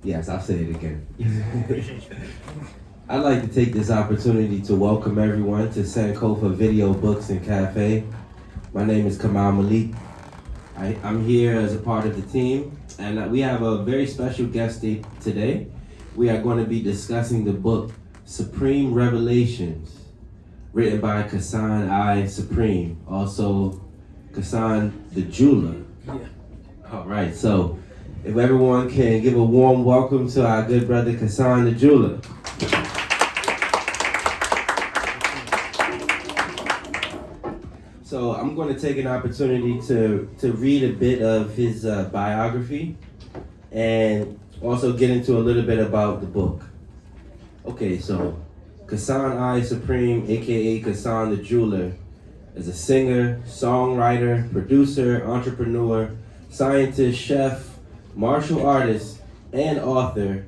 Yes, I'll say it again. I'd like to take this opportunity to welcome everyone to Sankofa Video Books and Cafe. My name is Kumau Malik. I'm here as a part of the team, and we have a very special guest today. We are going to be discussing the book Supreme Revelations, written by Kasan I Supreme, also Kasan Da Julah. Yeah. All right, so if everyone can give a warm welcome to our good brother Kasan Da Julah. So I'm going to take an opportunity to read a bit of his biography and also get into a little bit about the book. Okay, so Kasan I Supreme, aka Kasan Da Julah, is a singer, songwriter, producer, entrepreneur, scientist, chef, martial artist, and author,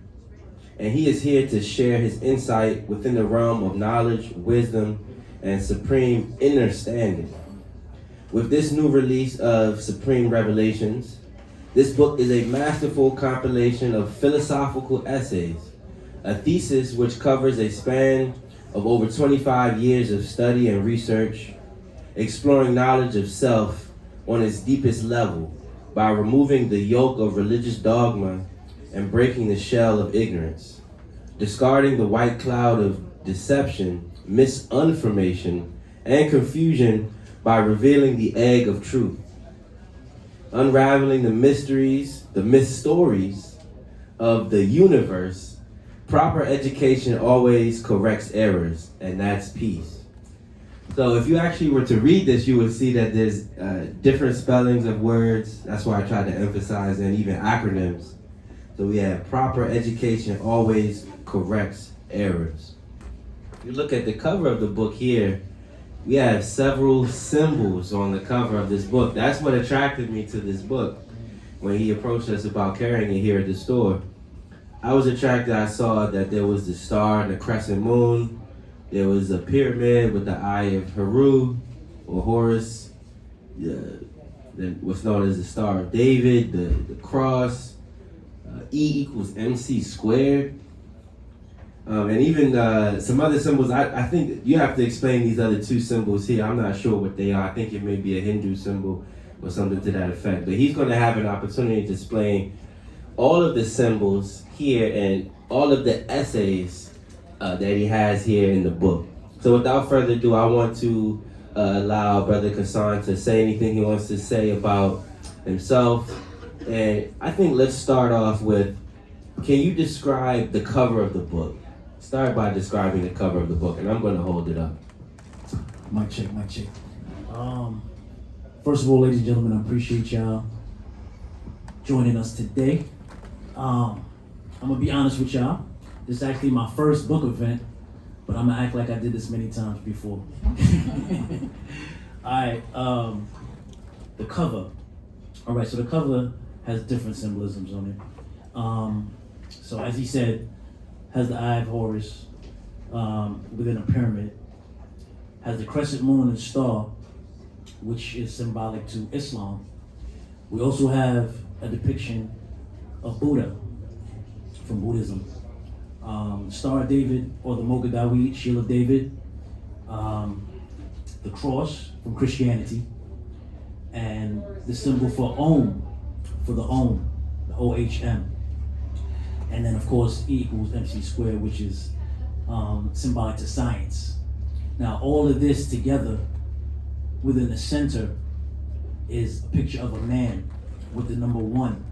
and he is here to share his insight within the realm of knowledge, wisdom, and supreme understanding. With this new release of Supreme Revelations, this book is a masterful compilation of philosophical essays, a thesis which covers a span of over 25 years of study and research, exploring knowledge of self on its deepest level by removing the yoke of religious dogma and breaking the shell of ignorance, discarding the white cloud of deception, misinformation, and confusion by revealing the egg of truth, unraveling the mysteries, the myth stories of the universe. Proper education always corrects errors, and that's peace. So if you actually were to read this, you would see that there's different spellings of words. That's why I tried to emphasize, and even acronyms. So we have proper education always corrects errors. If you look at the cover of the book here, we have several symbols on the cover of this book. That's what attracted me to this book when he approached us about carrying it here at the store. I was attracted. I saw that there was the star and the crescent moon. There was a pyramid with the eye of Heru or Horus, what's known as the Star of David, the cross, E equals MC squared, and even some other symbols. I think you have to explain these other two symbols here. I'm not sure what they are. I think it may be a Hindu symbol or something to that effect. But he's going to have an opportunity to explain all of the symbols here and all of the essays that he has here in the book. So without further ado, I want to allow Brother Kasan to say anything he wants to say about himself. And I think let's start off with, can you describe the cover of the book? Start by describing the cover of the book, and I'm going to hold it up. Mic check. First of all, ladies and gentlemen, I appreciate y'all joining us today. I'm going to be honest with y'all. This is actually my first book event, but I'm gonna act like I did this many times before. Alright, the cover. Alright, so the cover has different symbolisms on it. So as he said, has the eye of Horus within a pyramid, has the crescent moon and star, which is symbolic to Islam. We also have a depiction of Buddha from Buddhism. Star of David, or the Mogadawi, Shield of David, the cross from Christianity, and the symbol for Om, the OHM. And then of course E equals MC squared, which is symbolic to science. Now all of this together within the center is a picture of a man with the number 1,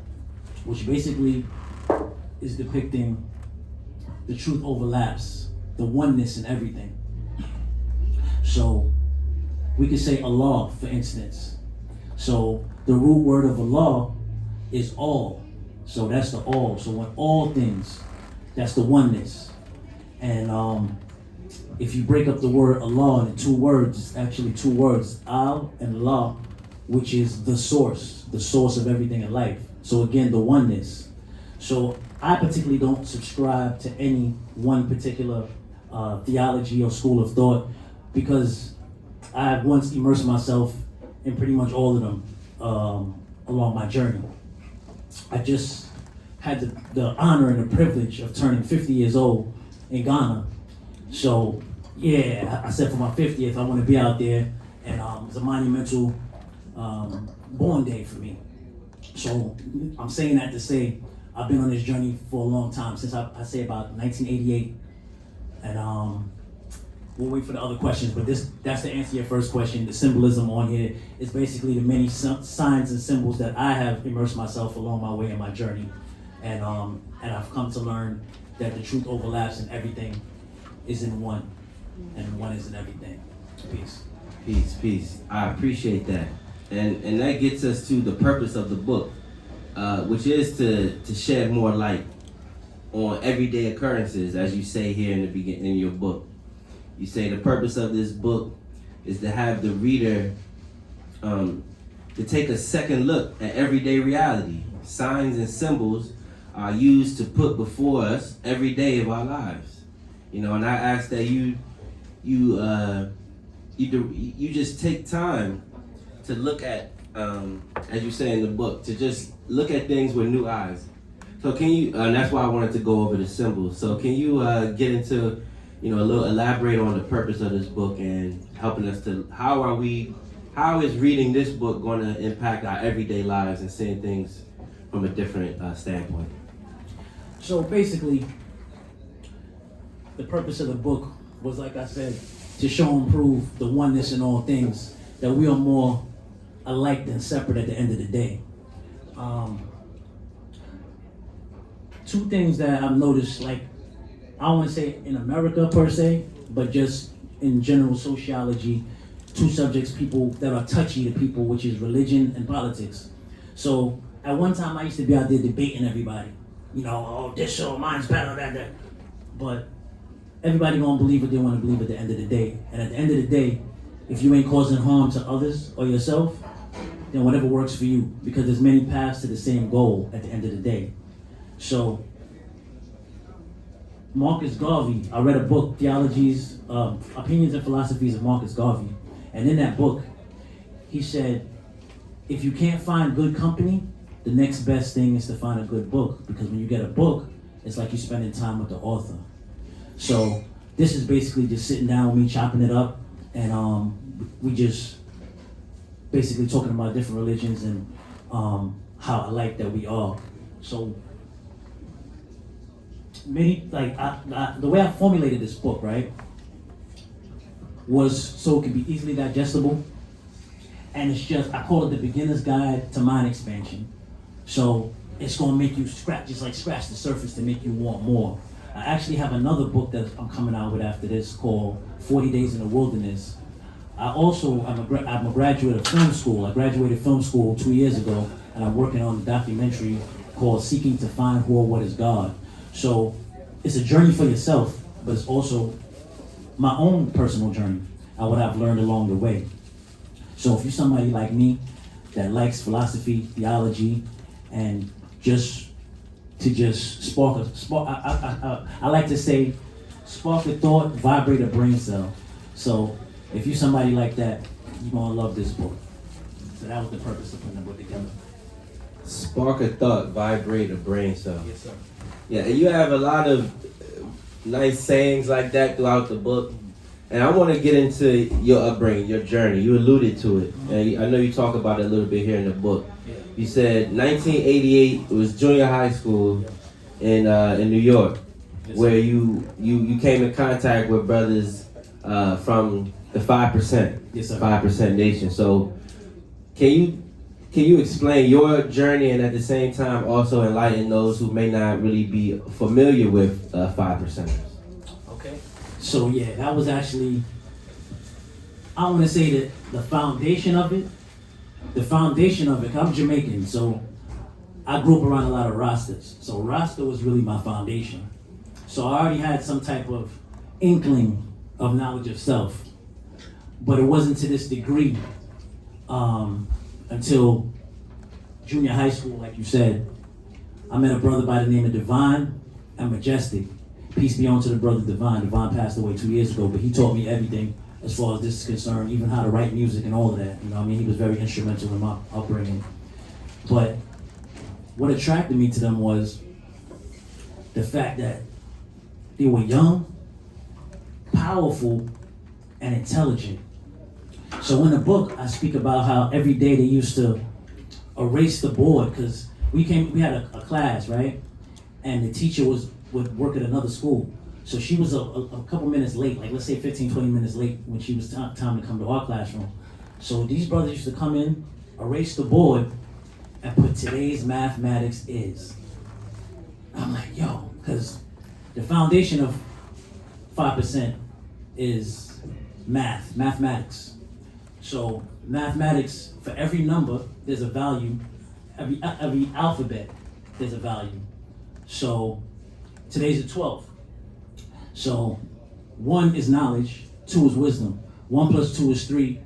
which basically is depicting the truth overlaps, the oneness in everything. So we could say Allah, for instance. So the root word of Allah is all. So that's the all. So when all things, that's the oneness. And if you break up the word Allah into 2 words, it's actually 2 words, Al and La, which is the source of everything in life. So again, the oneness. So I particularly don't subscribe to any one particular theology or school of thought, because I have once immersed myself in pretty much all of them along my journey. I just had the honor and the privilege of turning 50 years old in Ghana. So yeah, I said for my 50th, I want to be out there, and it's a monumental born day for me. So I'm saying that to say I've been on this journey for a long time, since I say about 1988, and we'll wait for the other questions, but that's to answer your first question. The symbolism on here is basically the many signs and symbols that I have immersed myself along my way in my journey, and I've come to learn that the truth overlaps and everything is in one, and one is in everything. Peace. Peace, peace. I appreciate that. And that gets us to the purpose of the book, which is to shed more light on everyday occurrences, as you say here in the beginning in your book. You say the purpose of this book is to have the reader to take a second look at everyday reality. Signs and symbols are used to put before us every day of our lives. You know, and I ask that you just take time to look at, as you say in the book, to just look at things with new eyes. So can you, and that's why I wanted to go over the symbols. So can you get into, elaborate on the purpose of this book and helping us to, how is reading this book going to impact our everyday lives and seeing things from a different standpoint? So basically, the purpose of the book was, like I said, to show and prove the oneness in all things, that we are more alike than separate at the end of the day. Two things that I've noticed, like, I don't want to say in America per se, but just in general sociology, two subjects people that are touchy to people, which is religion and politics. So at one time I used to be out there debating everybody. Oh, this or mine's better than that. But everybody gonna believe what they want to believe at the end of the day. And at the end of the day, if you ain't causing harm to others or yourself, then whatever works for you, because there's many paths to the same goal at the end of the day. So Marcus Garvey, I read a book, Theologies, Opinions and Philosophies of Marcus Garvey. And in that book, he said, if you can't find good company, the next best thing is to find a good book. Because when you get a book, it's like you're spending time with the author. So this is basically just sitting down with me, chopping it up, and we just basically talking about different religions and how alike that we are. So many, like, the way I formulated this book, right, was so it can be easily digestible, and it's just, I call it the beginner's guide to mind expansion. So it's gonna make you scratch the surface to make you want more. I actually have another book that I'm coming out with after this called 40 Days in the Wilderness. I'm a graduate of film school. I graduated film school 2 years ago, and I'm working on a documentary called Seeking to Find Who or What is God. So it's a journey for yourself, but it's also my own personal journey and what I've learned along the way. So if you're somebody like me that likes philosophy, theology, and just spark, I like to say, spark a thought, vibrate a brain cell. So if you're somebody like that, you're gonna love this book. So that was the purpose of putting the book together. Spark a thought, vibrate a brain cell. Yes, sir. Yeah, and you have a lot of nice sayings like that throughout the book. And I want to get into your upbringing, your journey. You alluded to it. And I know you talk about it a little bit here in the book. Yeah. You said 1988, it was junior high school in New York, Yes, where you came in contact with brothers from the 5%, Yes, sir. 5% Nation. So can you explain your journey and at the same time also enlighten those who may not really be familiar with 5%ers? Okay. So yeah, that was actually, I want to say that the foundation of it, 'cause I'm Jamaican, so I grew up around a lot of Rastas. So Rasta was really my foundation. So I already had some type of inkling of knowledge of self, but it wasn't to this degree until junior high school, like you said. I met a brother by the name of Divine and Majestic. Peace be on to the brother Divine. Divine passed away 2 years ago, but he taught me everything as far as this is concerned, even how to write music and all of that. He was very instrumental in my upbringing. But what attracted me to them was the fact that they were young, powerful, and intelligent. So in the book, I speak about how every day they used to erase the board, because we had a class, right? And the teacher would work at another school. So she was a couple minutes late, like let's say 15, 20 minutes late when she was time to come to our classroom. So these brothers used to come in, erase the board, and put today's mathematics is. I'm like, yo, because the foundation of 5% is mathematics. So mathematics, for every number, there's a value. Every alphabet, there's a value. So today's the 12th. So 1 is knowledge, 2 is wisdom. 1 plus 2 is 3,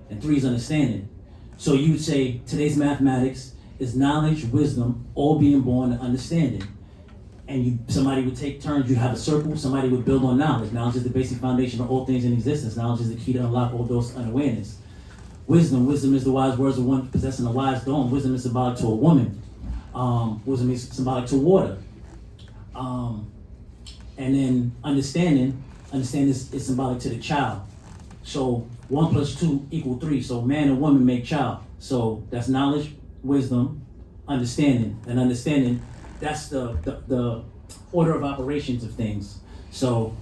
and 3 is understanding. So you would say today's mathematics is knowledge, wisdom, all being born and understanding. And somebody would take turns, you'd have a circle, somebody would build on knowledge. Knowledge is the basic foundation of all things in existence. Knowledge is the key to unlock all those unawareness. Wisdom is the wise words of one possessing a wise dome. Wisdom is symbolic to a woman. Wisdom is symbolic to water. And then understanding is symbolic to the child. So 1 plus 2 equal 3. So man and woman make child. So that's knowledge, wisdom, understanding. And understanding, that's the order of operations of things. So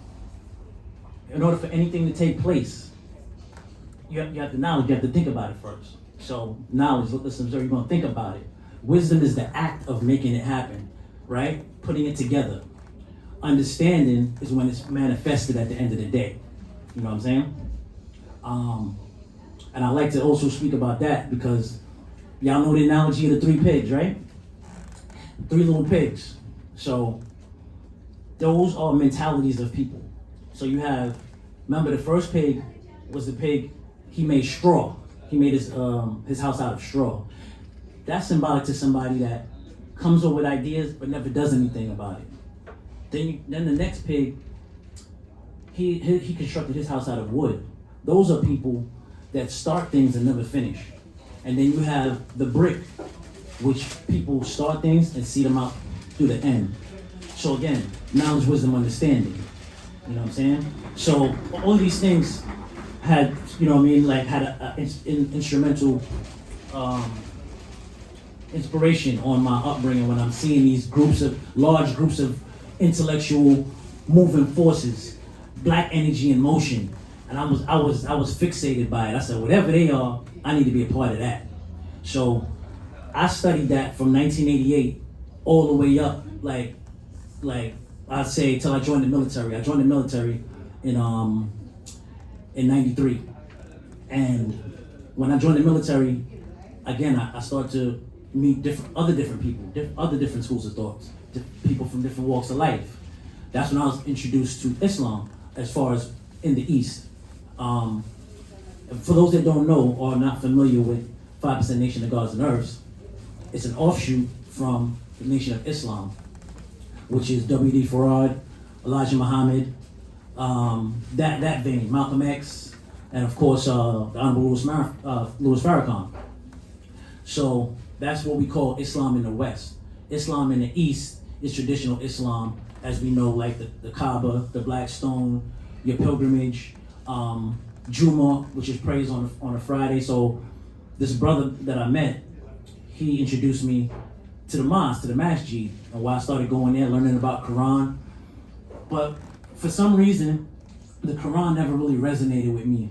in order for anything to take place, you have the knowledge, you have to think about it first. So knowledge, let's observe, you're gonna think about it. Wisdom is the act of making it happen, right? Putting it together. Understanding is when it's manifested at the end of the day. You know what I'm saying? And I like to also speak about that because y'all know the analogy of the 3 pigs, right? 3 little pigs. So those are mentalities of people. So you have, remember the first pig was the pig, he made straw. He made his house out of straw. That's symbolic to somebody that comes up with ideas but never does anything about it. Then the next pig, he constructed his house out of wood. Those are people that start things and never finish. And then you have the brick, which people start things and see them out through the end. So again, knowledge, wisdom, understanding. You know what I'm saying? So all of these things had, you know what I mean, like had an instrumental inspiration on my upbringing when I'm seeing these large groups of intellectual moving forces, black energy in motion. And I was fixated by it. I said, whatever they are, I need to be a part of that. So I studied that from 1988 all the way up, like I'd say till I joined the military. I joined the military in '93, and when I joined the military, again I started to meet other different people, other different schools of thought, people from different walks of life. That's when I was introduced to Islam, as far as in the East. For those that don't know or are not familiar with 5% Nation of Gods and Earths, it's an offshoot from the Nation of Islam, which is W.D. Farad, Elijah Muhammad, that vein, Malcolm X, and of course the Honorable Louis Farrakhan. So that's what we call Islam in the West. Islam in the East is traditional Islam, as we know, like the Kaaba, the Black Stone, your pilgrimage, Juma, which is praise on a Friday. So this brother that I met, he introduced me to the mosque, to the masjid, and while I started going there, learning about Quran. But for some reason, the Quran never really resonated with me.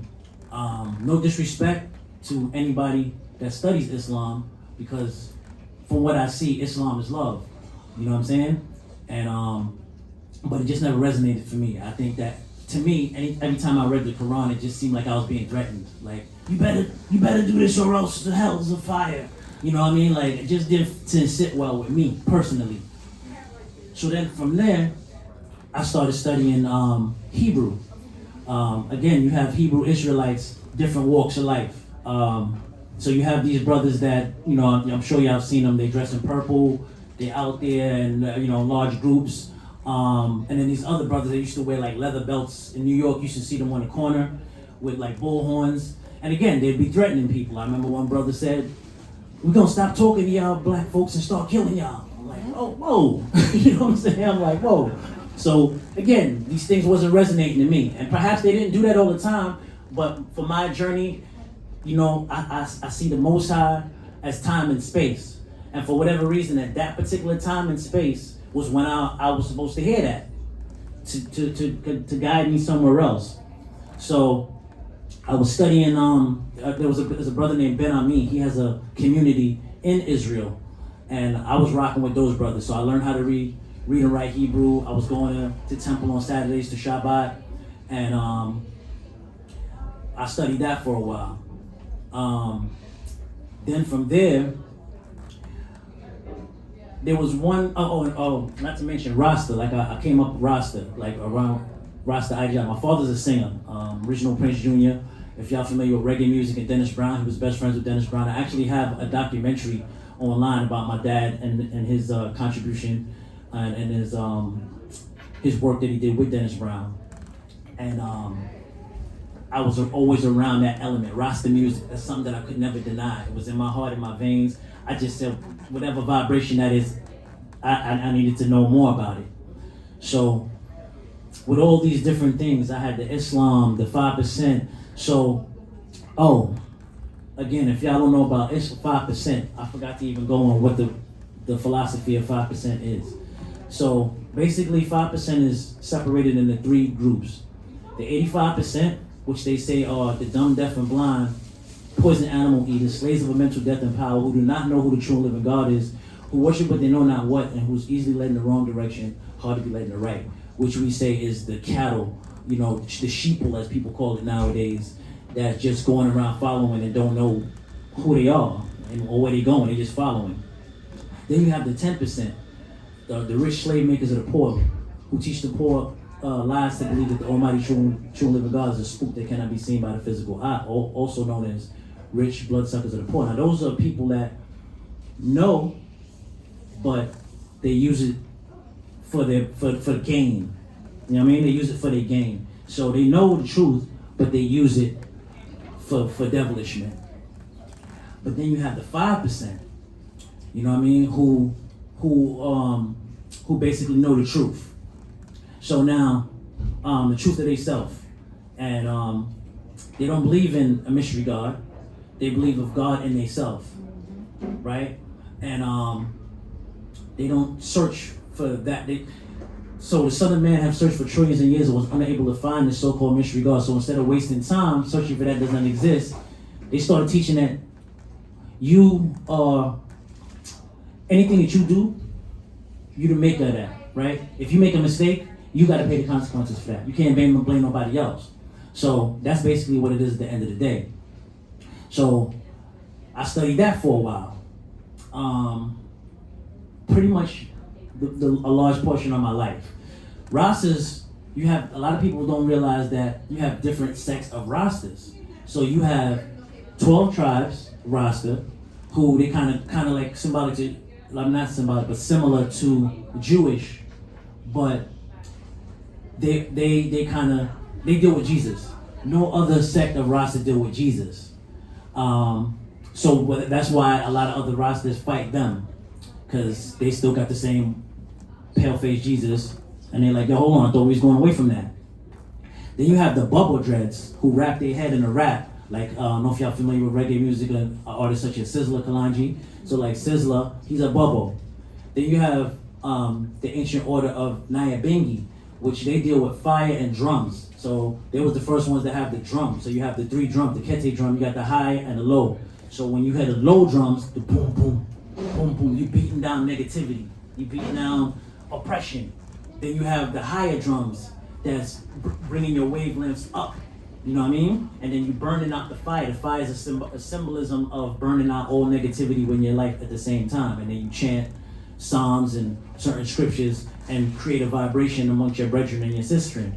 No disrespect to anybody that studies Islam, because from what I see, Islam is love. You know what I'm saying? And but it just never resonated for me. I think that, to me, every time I read the Quran, it just seemed like I was being threatened. Like, you better do this or else the hell's a fire. You know what I mean? Like, it just didn't sit well with me personally. So then from there, I started studying Hebrew. Again, you have Hebrew Israelites, different walks of life. So you have these brothers that, you know, I'm sure y'all have seen them. They dress in purple. They're out there in, large groups. And then these other brothers, they used to wear like leather belts in New York. You used to see them on the corner with like bull horns. And again, they'd be threatening people. I remember one brother said, "We're gonna stop talking to y'all black folks and start killing y'all." I'm I'm like, oh, whoa. You know what I'm saying? I'm like, whoa. So again, these things wasn't resonating to me. And perhaps they didn't do that all the time, but for my journey, I see the Most High as time and space. And for whatever reason, at that particular time and space was when I was supposed to hear that to guide me somewhere else. So I was studying, there's a brother named Ben Ami. He has a community in Israel. And I was rocking with those brothers. So I learned how to read and write Hebrew. I was going to temple on Saturdays to Shabbat. And I studied that for a while. Then from there was one, not to mention Rasta. Like I came up Rasta, like around Rasta IGI. My father's a singer, original Prince Jr. If y'all familiar with reggae music and Dennis Brown, he was best friends with Dennis Brown. I actually have a documentary online about my dad and his contribution and his work that he did with Dennis Brown. And I was always around that element, Rasta music. That's something that I could never deny. It was in my heart, in my veins. I just said, whatever vibration that is, I needed to know more about it. So with all these different things, I had the Islam, the 5%. So, again, if y'all don't know about 5%, I forgot to even go on what the philosophy of 5% is. So basically 5% is separated into 3 groups. The 85%, which they say are the dumb, deaf, and blind, poison animal eaters, slaves of a mental death and power, who do not know who the true and living God is, who worship but they know not what, and who's easily led in the wrong direction, hard to be led in the right, which we say is the cattle, the sheeple as people call it nowadays, that's just going around following and don't know who they are or where they're going, they're just following. Then you have the 10%, the rich slave makers of the poor, who teach the poor lies to believe that the almighty true and living God is a spook that cannot be seen by the physical eye, also known as rich bloodsuckers of the poor. Now those are people that know, but they use it for gain. You know what I mean? They use it for their gain. So they know the truth, but they use it for devilishment. But then you have the 5%, you know what I mean, who basically know the truth. So now, the truth of they self, and they don't believe in a mystery God. They believe of God in they self, right? And they don't search for that. So the Son of Man have searched for trillions of years and was unable to find the so-called mystery God. So instead of wasting time searching for that doesn't exist, they started teaching that you are, anything that you do, you the maker of that, right? If you make a mistake, you got to pay the consequences for that. You can't blame nobody else. So that's basically what it is at the end of the day. So I studied that for a while. Pretty much a large portion of my life. Rastas, you have, a lot of people don't realize that you have different sects of Rastas. So you have 12 tribes, Rasta, who they kind of like symbolic to, not symbolic, but similar to Jewish, but they deal with Jesus. No other sect of Rasta deal with Jesus. So that's why a lot of other Rastas fight them, because they still got the same pale-faced Jesus, and they're like, yo, hold on, I thought we was going away from that. Then you have the bubble dreads, who wrap their head in a wrap, like, I don't know if y'all familiar with reggae music and artists such as Sizzla Kalonji. So like Sizzla, he's a bubble. Then you have the ancient order of Nyabingi, which they deal with fire and drums. So they was the first ones that have the drums. So you have the 3 drums, the kete drum, you got the high and the low. So when you had the low drums, the boom, boom, boom, boom, you beating down negativity, you beating down oppression. Then you have the higher drums that's bringing your wavelengths up, you know what I mean? And then you burning out the fire. The fire is a symbolism of burning out all negativity in your life at the same time. And then you chant psalms and certain scriptures and create a vibration amongst your brethren and your sister.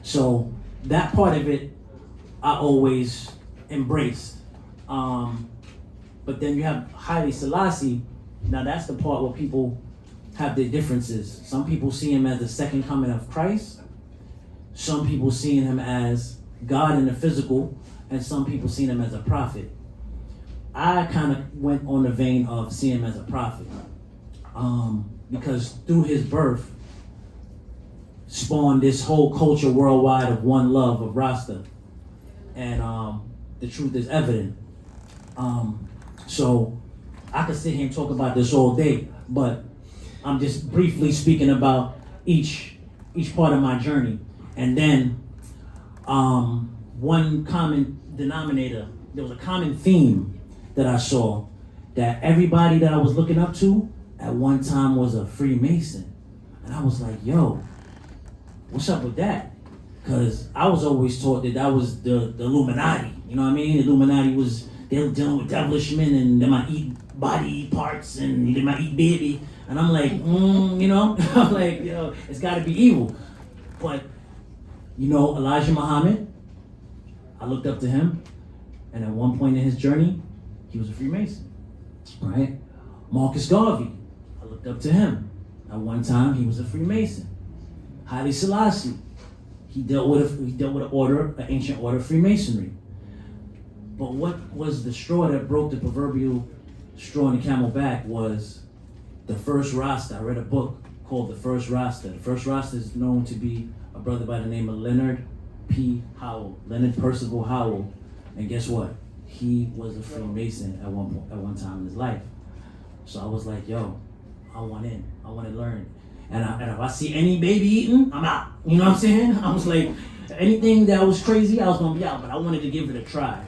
So that part of it, I always embraced. But then you have Haile Selassie. Now that's the part where people have their differences. Some people see him as the second coming of Christ. Some people seeing him as God in the physical, and some people seeing him as a prophet. I kind of went on the vein of seeing him as a prophet. because through his birth spawned this whole culture worldwide of one love of Rasta, and the truth is evident. So I could sit here and talk about this all day, but I'm just briefly speaking about each part of my journey. And then one common denominator, there was a common theme that I saw, that everybody that I was looking up to at one time was a Freemason. And I was like, yo, what's up with that? Because I was always taught that was the Illuminati. You know what I mean? The Illuminati was, they were dealing with devilish men, and they might eat body parts, and they might eat baby. And I'm like, you know? I'm like, yo, it's got to be evil. But, you know, Elijah Muhammad, I looked up to him, and at one point in his journey, he was a Freemason, right? Marcus Garvey, I looked up to him. At one time, he was a Freemason. Haile Selassie, he dealt with an ancient order of Freemasonry. But what was the straw that broke the proverbial straw in the camel back was the first Rasta. I read a book called The First Rasta. The First Rasta is known to be a brother by the name of Leonard P. Howell, Leonard Percival Howell. And guess what? He was a Freemason at one time in his life. So I was like, yo, I want in. I want to learn. And if I see any baby eating, I'm out. You know what I'm saying? I was like, anything that was crazy, I was going to be out. But I wanted to give it a try.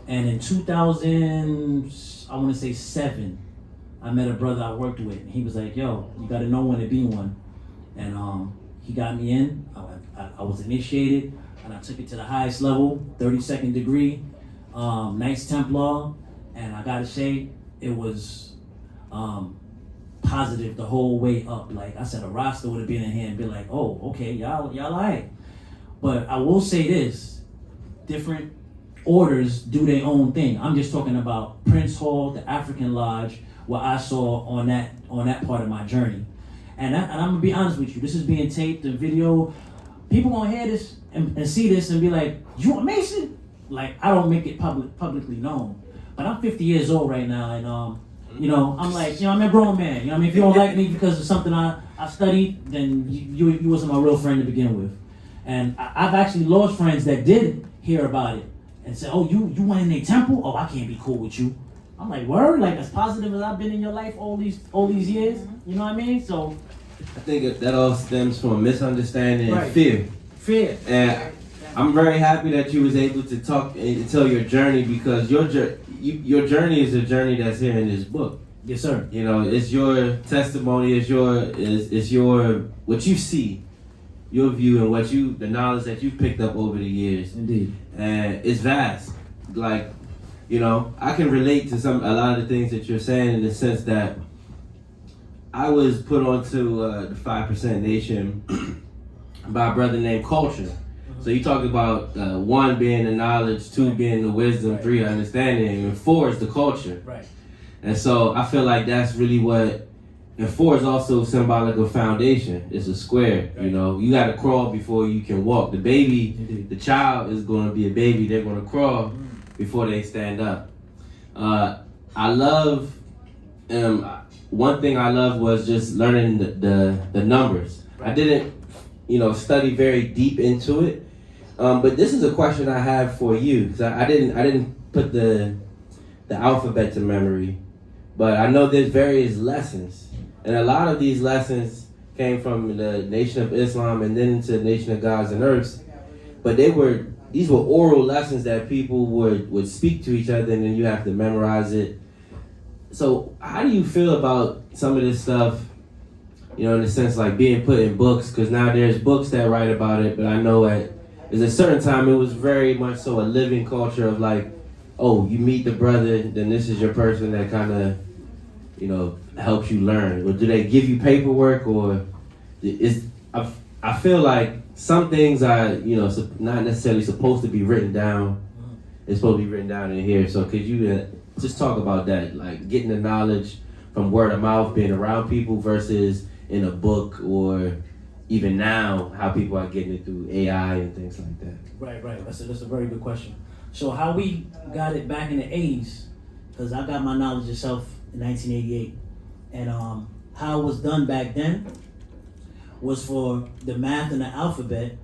And in 2007, I met a brother I worked with. And he was like, yo, you got to know when to be one. And he got me in. I was initiated. And I took it to the highest level, 32nd degree, Knights Templar. And I got to say, it was positive the whole way up. Like I said, a Rasta would have been in here and been like, oh, okay, y'all all right. But I will say this, different orders do their own thing. I'm just talking about Prince Hall, the African Lodge, what I saw on that part of my journey. And I'm gonna be honest with you, this is being taped and video. People gonna hear this and see this and be like, you a Mason? Like, I don't make it publicly known. But I'm 50 years old right now, and you know, I'm like, you know, I'm a grown man. You know what I mean? If you don't like me because of something I studied, then you wasn't my real friend to begin with. And I've actually lost friends that did hear about it and said, oh, you went in their temple? Oh, I can't be cool with you. I'm like, word? Like, as positive as I've been in your life all these years? You know what I mean? So I think that all stems from a misunderstanding Right. and fear. Fear. And I'm very happy that you was able to talk and tell your journey, because your journey is a journey that's here in this book. Yes, sir. You know, it's your testimony, it's your what you see, your view, and the knowledge that you picked up over the years. Indeed. And it's vast. Like, you know, I can relate to a lot of the things that you're saying, in the sense that I was put onto the 5% Nation by a brother named Culture. So you talk about 1 being the knowledge, 2 being the wisdom, 3 understanding, and 4 is the culture. Right. And so I feel like that's really what, and 4 is also symbolic of foundation. It's a square, you know. You got to crawl before you can walk. The baby, the child is going to be a baby. They're going to crawl before they stand up. I love, one thing I love was just learning the numbers. I didn't, study very deep into it. But this is a question I have for you, because I didn't put the alphabet to memory, but I know there's various lessons, and a lot of these lessons came from the Nation of Islam and then to the Nation of Gods and Earths. But these were oral lessons that people would speak to each other, and then you have to memorize it. So how do you feel about some of this stuff? In the sense like being put in books, because now there's books that write about it, but I know at a certain time it was very much so a living culture of like, oh, you meet the brother, then this is your person that kind of, helps you learn. Or do they give you paperwork, or I feel like some things are, not necessarily supposed to be written down. It's supposed to be written down in here. So could you just talk about that, like getting the knowledge from word of mouth, being around people, versus in a book, or even now how people are getting it through AI and things like that? Right. That's a very good question. So how we got it back in the 80s, because I got my knowledge itself in 1988, and how it was done back then was for the math and the alphabet.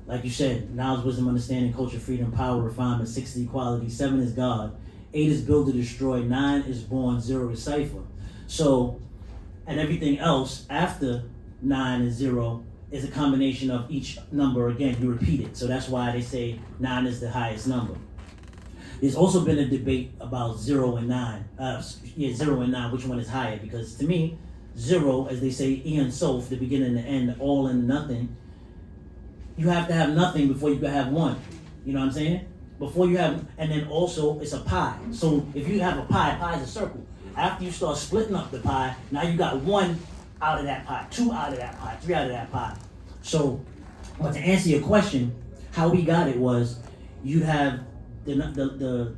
Like you said, knowledge, wisdom, understanding, culture, freedom, power, refinement, 6 is equality, 7 is God, 8 is build to destroy, 9 is born, 0 is cipher. So, and everything else after 9 and 0 is a combination of each number. Again, you repeat it. So that's why they say 9 is the highest number. There's also been a debate about 0 and 9. 0 and 9, which one is higher? Because to me, 0, as they say, Ian Sof, the beginning and the end, all and nothing. You have to have nothing before you can have 1. You know what I'm saying? Before you have, and then also it's a pie. So if you have a pie is a circle. After you start splitting up the pie, now you got 1 out of that pie, 2 out of that pie, 3 out of that pie. So, but to answer your question, how we got it was, you'd have the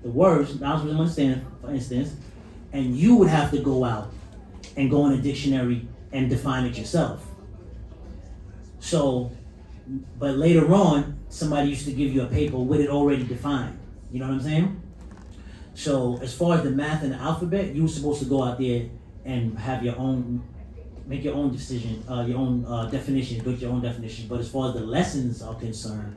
words, knowledge, wisdom, understanding, for instance, and you would have to go out and go in a dictionary and define it yourself. So, but later on, somebody used to give you a paper with it already defined. You know what I'm saying? So, as far as the math and the alphabet, you were supposed to go out there and have your own, make your own decision, your own definition, get your own definition. But as far as the lessons are concerned,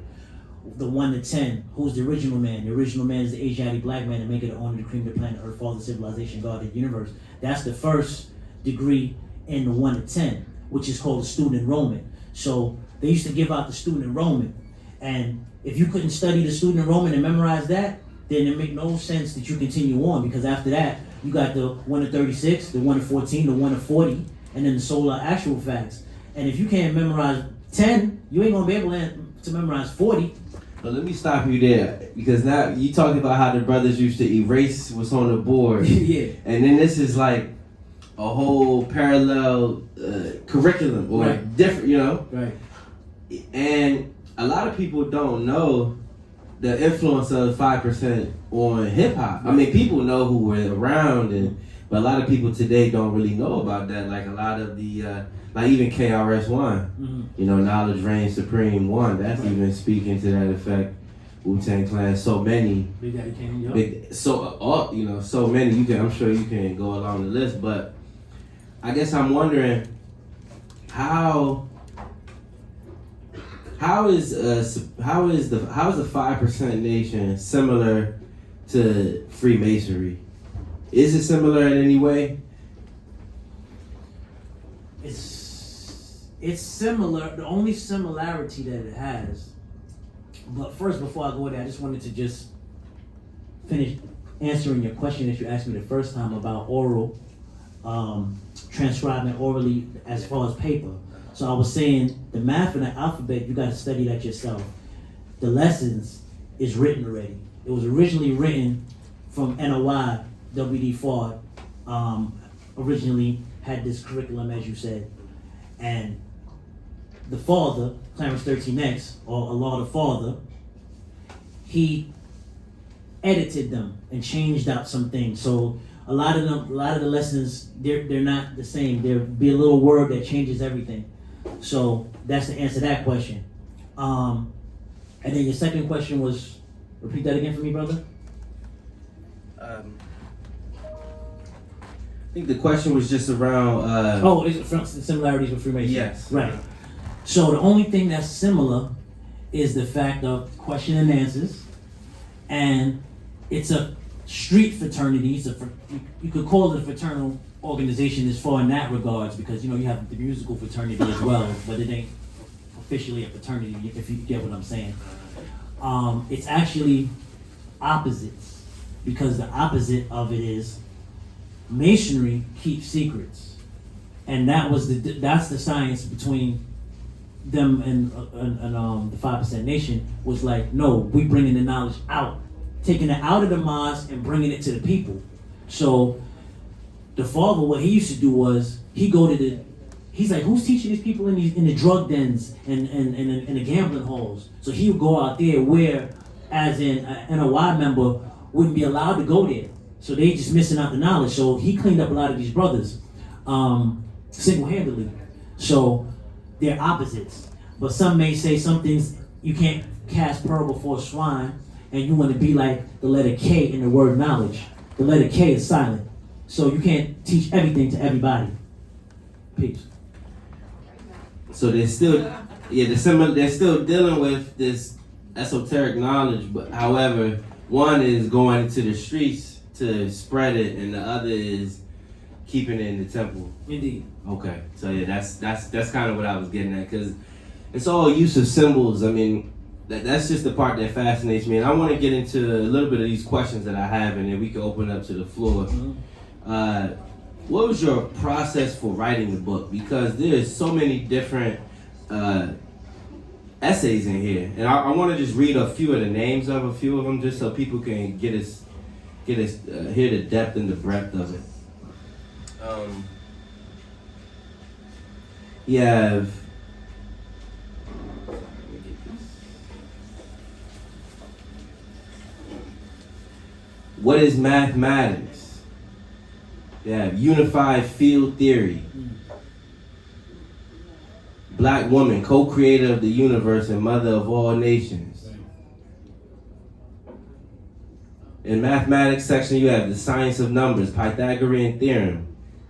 the 1 to 10, who's the original man? The original man is the Asiatic black man, and make it the owner, the cream, the planet, earth, father, civilization, God, the universe. That's the first degree in the 1 to 10, which is called the student enrollment. So they used to give out the student enrollment, and if you couldn't study the student enrollment and memorize that, then it make no sense that you continue on, because after that, you got the 1 to 36, the 1 to 14, the 1 to 40, and then the solar actual facts. And if you can't memorize 10, you ain't gonna be able to memorize 40. But let me stop you there, because now you talking about how the brothers used to erase what's on the board. Yeah. And then this is like a whole parallel curriculum, or Right. different, you know? Right. And a lot of people don't know the influence of 5% on hip hop. I mean, people know who were around, but a lot of people today don't really know about that. Like a lot of the, like even KRS-One, you know, Knowledge Reigns Supreme 1, that's even speaking to that effect. Wu-Tang Clan, so many. Big Daddy Kane, You know, so many. I'm sure you can go along the list, but I guess I'm wondering how is the 5% Nation similar to Freemasonry? Is it similar in any way? It's similar. The only similarity that it has. But first, before I go there, I just wanted to just finish answering your question that you asked me the first time about oral, transcribing orally as far as paper. So I was saying the math and the alphabet, you got to study that yourself. The lessons is written already. It was originally written from NOI, W.D. Ford, originally had this curriculum, as you said. And the father, Clarence 13X, or Allah the Father, he edited them and changed out some things. So a lot of the lessons, they're not the same. There'll be a little word that changes everything. So that's the answer to that question. And then your second question was, repeat that again for me, brother. I think the question was just around. Is it from similarities with Freemasonry? Yes. Right. So the only thing that's similar is the fact of question and answers, and it's a street fraternity. You could call it a fraternal organization as far in that regards, because you have the musical fraternity as well, but it ain't officially a fraternity, if you get what I'm saying. It's actually opposites, because the opposite of it is Masonry keeps secrets, and that's the science between them and the 5% Nation was like, no, we bringing the knowledge out, taking it out of the mosque and bringing it to the people. So the father, what he used to do was he's like, who's teaching these people in the drug dens and the gambling halls? So he would go out there where, as an NOI member, wouldn't be allowed to go there. So they just missing out the knowledge. So he cleaned up a lot of these brothers single-handedly. So they're opposites. But some may say some things, you can't cast pearl before swine, and you want to be like the letter K in the word knowledge. The letter K is silent. So you can't teach everything to everybody. Peace. So they're still, they're still dealing with this esoteric knowledge, but however, one is going into the streets to spread it, and the other is keeping it in the temple. Indeed. Okay, so yeah, that's kind of what I was getting at, because it's all use of symbols. I mean, that's just the part that fascinates me, and I want to get into a little bit of these questions that I have, and then we can open up to the floor. Mm-hmm. What was your process for writing the book? Because there's so many different essays in here, and I want to just read a few of the names of a few of them, just so people can get us hear the depth and the breadth of it. You have. What is mathematics? You have unified field theory. Black woman, co-creator of the universe and mother of all nations. In mathematics section, you have the science of numbers, Pythagorean theorem.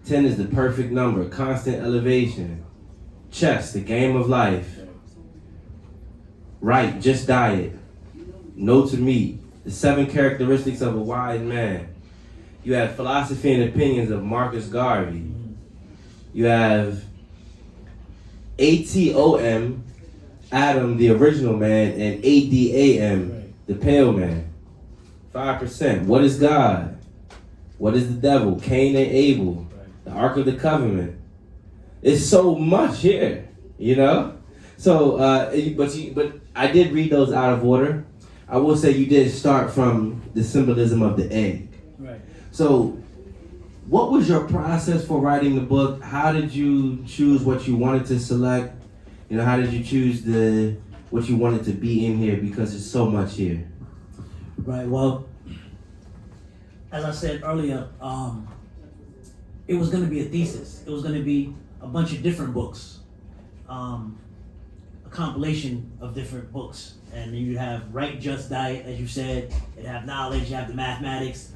10 is the perfect number, constant elevation. Chess, the game of life. Right, just diet. No to meat. The 7 characteristics of a wise man. You have philosophy and opinions of Marcus Garvey. You have ATOM, Adam, the original man, and ADAM, the pale man. 5%. What is God? What is the devil? Cain and Abel. The Ark of the Covenant. It's so much here, you know? So, but I did read those out of order. I will say you did start from the symbolism of the egg. Right. So, what was your process for writing the book? How did you choose what you wanted to select? You know, how did you choose what you wanted to be in here? Because there's so much here. Right. Well, as I said earlier, it was going to be a thesis. It was going to be a bunch of different books, a compilation of different books. And then you have Right, Just Diet, as you said. It have knowledge. You have the mathematics.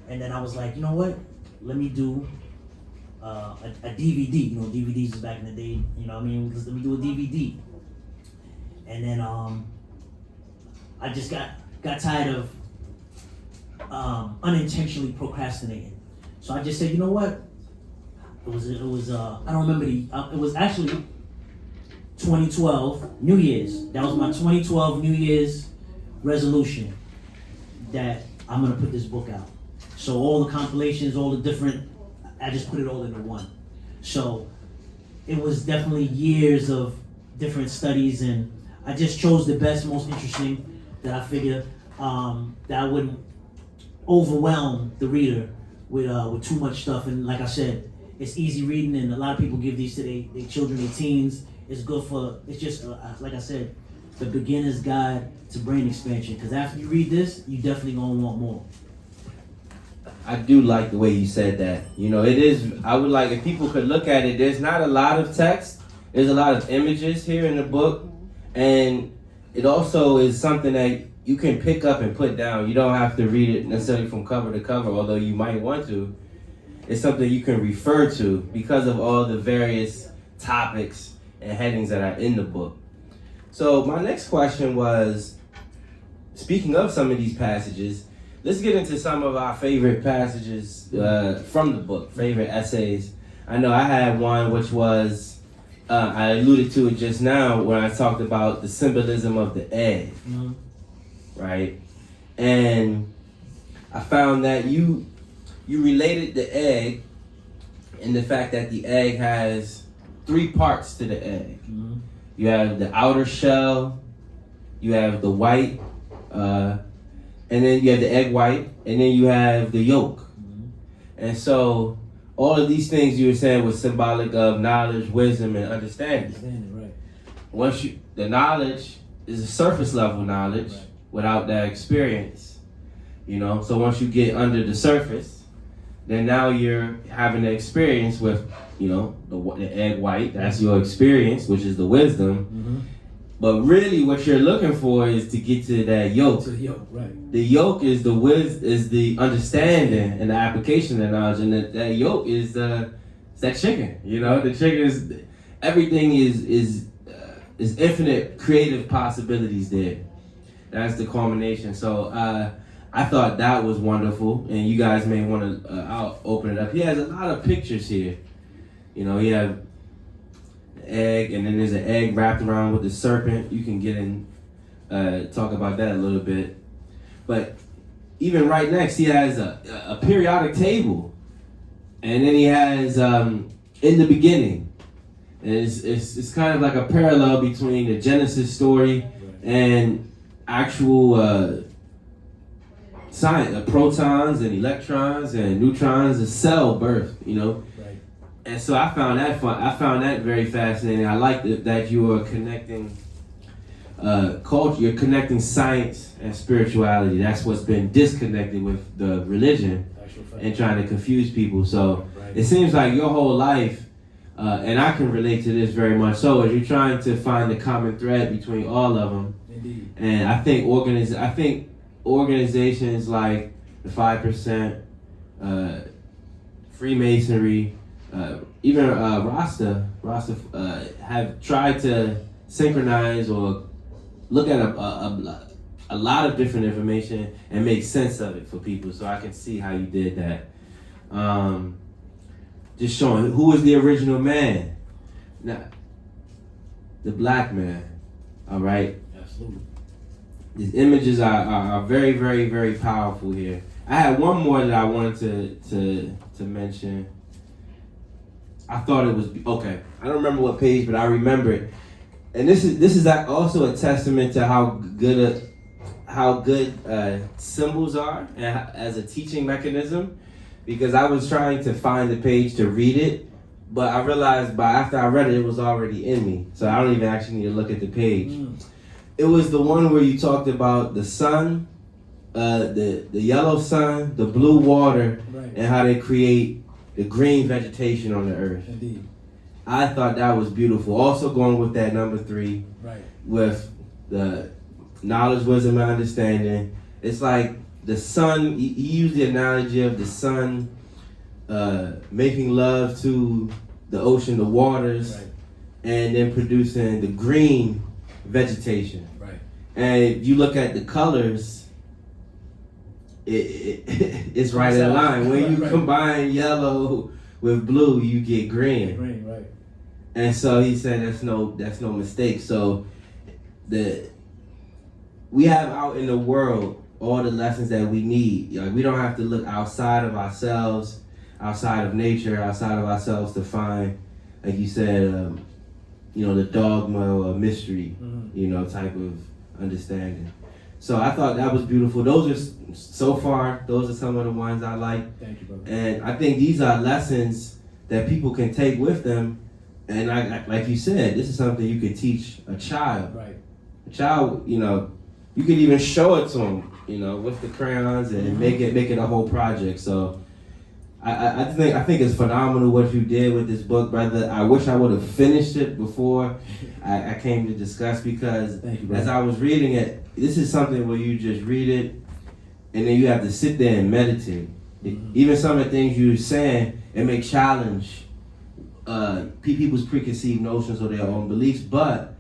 And then I was like, you know what? Let me do a DVD. You know, DVDs was back in the day. You know what I mean? Let me do a DVD. And then I just got tired of unintentionally procrastinating. So I just said, you know what? It was I don't remember it was actually 2012 New Year's. That was my 2012 New Year's resolution that I'm gonna put this book out. So all the compilations, all the different, I just put it all into one. So it was definitely years of different studies, and I just chose the best, most interesting that I figured that I wouldn't overwhelm the reader with too much stuff. And like I said, it's easy reading, and a lot of people give these to their children, their teens. It's good for, it's just, like I said, the beginner's guide to brain expansion. Because after you read this, you definitely gonna want more. I do like the way you said that. You know, it is, I would like, if people could look at it, there's not a lot of text. There's a lot of images here in the book. And it also is something that you can pick up and put down. You don't have to read it necessarily from cover to cover, although you might want to. It's something you can refer to because of all the various topics and headings that are in the book. So my next question was, speaking of some of these passages, let's get into some of our favorite passages from the book, favorite essays. I know I had one which was, I alluded to it just now when I talked about the symbolism of the egg, right? And I found that you related the egg in the fact that the egg has 3 parts to the egg. You have the outer shell, you have the white, and then you have the egg white, and then you have the yolk. And so all of these things you were saying was symbolic of knowledge, wisdom, and understanding. Right. The knowledge is a surface level knowledge without that experience. You know, so once you get under the surface, then now you're having the experience with, you know, the egg white. That's your experience, which is the wisdom. But really, what you're looking for is to get to that yoke. To the yoke, right? The yoke is the understanding and the application of knowledge, and that yoke is it's that chicken. You know, the chicken is everything is infinite creative possibilities there. That's the culmination. So I thought that was wonderful, and you guys may want to. I'll open it up. He has a lot of pictures here. You know, he have egg, and then there's an egg wrapped around with the serpent. You can get in, talk about that a little bit. But even right next, he has a periodic table, and then he has in the beginning, and it's kind of like a parallel between the Genesis story and actual science, protons and electrons and neutrons, a cell birth, you know. And so I found that fun. I found that very fascinating. I like that you are connecting culture. You're connecting science and spirituality. That's what's been disconnected with the religion and trying to confuse people. So it seems like your whole life, and I can relate to this very much so, is you're trying to find the common thread between all of them. Indeed. And I think organizations like the 5%, Freemasonry, even Rasta have tried to synchronize or look at a lot of different information and make sense of it for people. So I can see how you did that. Just showing who was the original man. Now, the black man. All right. Absolutely. These images are very, very, very powerful here. I had one more that I wanted to mention. I thought it was okay. I don't remember what page, but I remember it. And this is also a testament to how good symbols are and as a teaching mechanism. Because I was trying to find the page to read it, but I realized after I read it, it was already in me. So I don't even actually need to look at the page. It was the one where you talked about the sun, the yellow sun, the blue water, and how they create the green vegetation on the earth. Indeed. I thought that was beautiful. Also going with that number 3, with the knowledge, wisdom, and understanding. It's like the sun, he used the analogy of the sun making love to the ocean, the waters, and then producing the green vegetation. And if you look at the colors, it's right in line. When you combine yellow with blue, you get green. Green, right. And so he said that's no mistake. So we have out in the world all the lessons that we need. Like, we don't have to look outside of ourselves, outside of nature, outside of ourselves to find, like you said, the dogma or mystery, type of understanding. So I thought that was beautiful. Those are some of the ones I like. Thank you, brother. And I think these are lessons that people can take with them. And I like you said, this is something you could teach a child. Right. A child, you could even show it to them, with the crayons and make it a whole project. So I think it's phenomenal what you did with this book, brother. I wish I would have finished it before I came to discuss, because as I was reading it, this is something where you just read it and then you have to sit there and meditate. Even some of the things you're saying, it may challenge people's preconceived notions or their own beliefs, but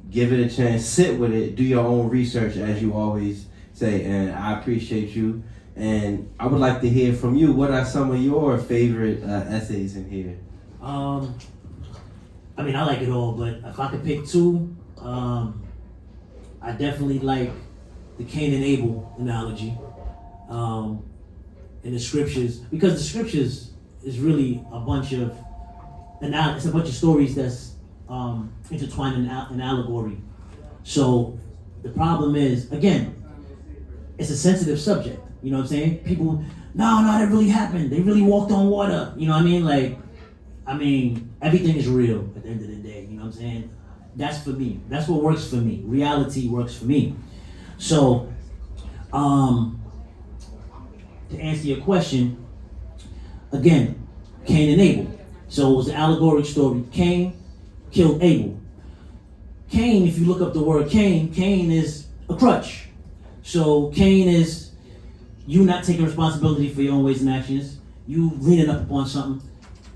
give it a chance, sit with it, do your own research, as you always say, and I appreciate you. And I would like to hear from you. What are some of your favorite essays in here? I like it all, but if I could pick 2, I definitely like the Cain and Abel analogy in the scriptures, because the scriptures is really a bunch of stories that's intertwined in allegory. So the problem is, again, it's a sensitive subject. You know what I'm saying? People, no, that really happened. They really walked on water. You know what I mean? Everything is real at the end of the day. You know what I'm saying? That's for me. That's what works for me. Reality works for me. So, to answer your question, again, Cain and Abel. So it was an allegoric story. Cain killed Abel. Cain, if you look up the word Cain, Cain is a crutch. So Cain is you not taking responsibility for your own ways and actions, you leaning up upon something.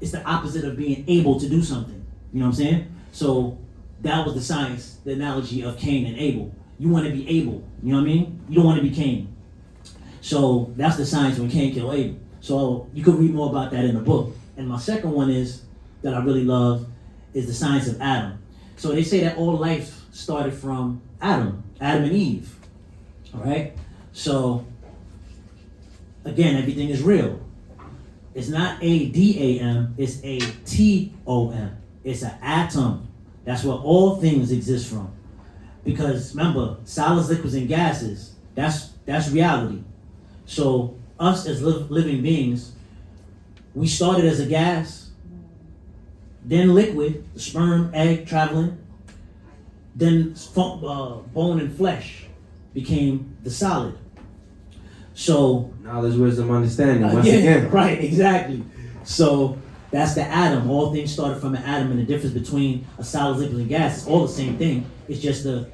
It's the opposite of being able to do something. You know what I'm saying? So that was the science, the analogy of Cain and Abel. You want to be able, you know what I mean? You don't want to be Cain. So that's the science when Cain killed Abel. So you could read more about that in the book. And my second one is, that I really love, is the science of Adam. So they say that all life started from Adam and Eve. All right? So, again, everything is real. It's not A-D-A-M, it's A-T-O-M. It's an atom. That's where all things exist from. Because remember, solids, liquids, and gases, that's reality. So us as living beings, we started as a gas, then liquid, the sperm, egg traveling, then bone and flesh became the solid. So knowledge, wisdom, understanding. Once again, right, exactly. So that's the atom. All things started from an atom, and the difference between a solid, liquid, and gas is all the same thing. It's just the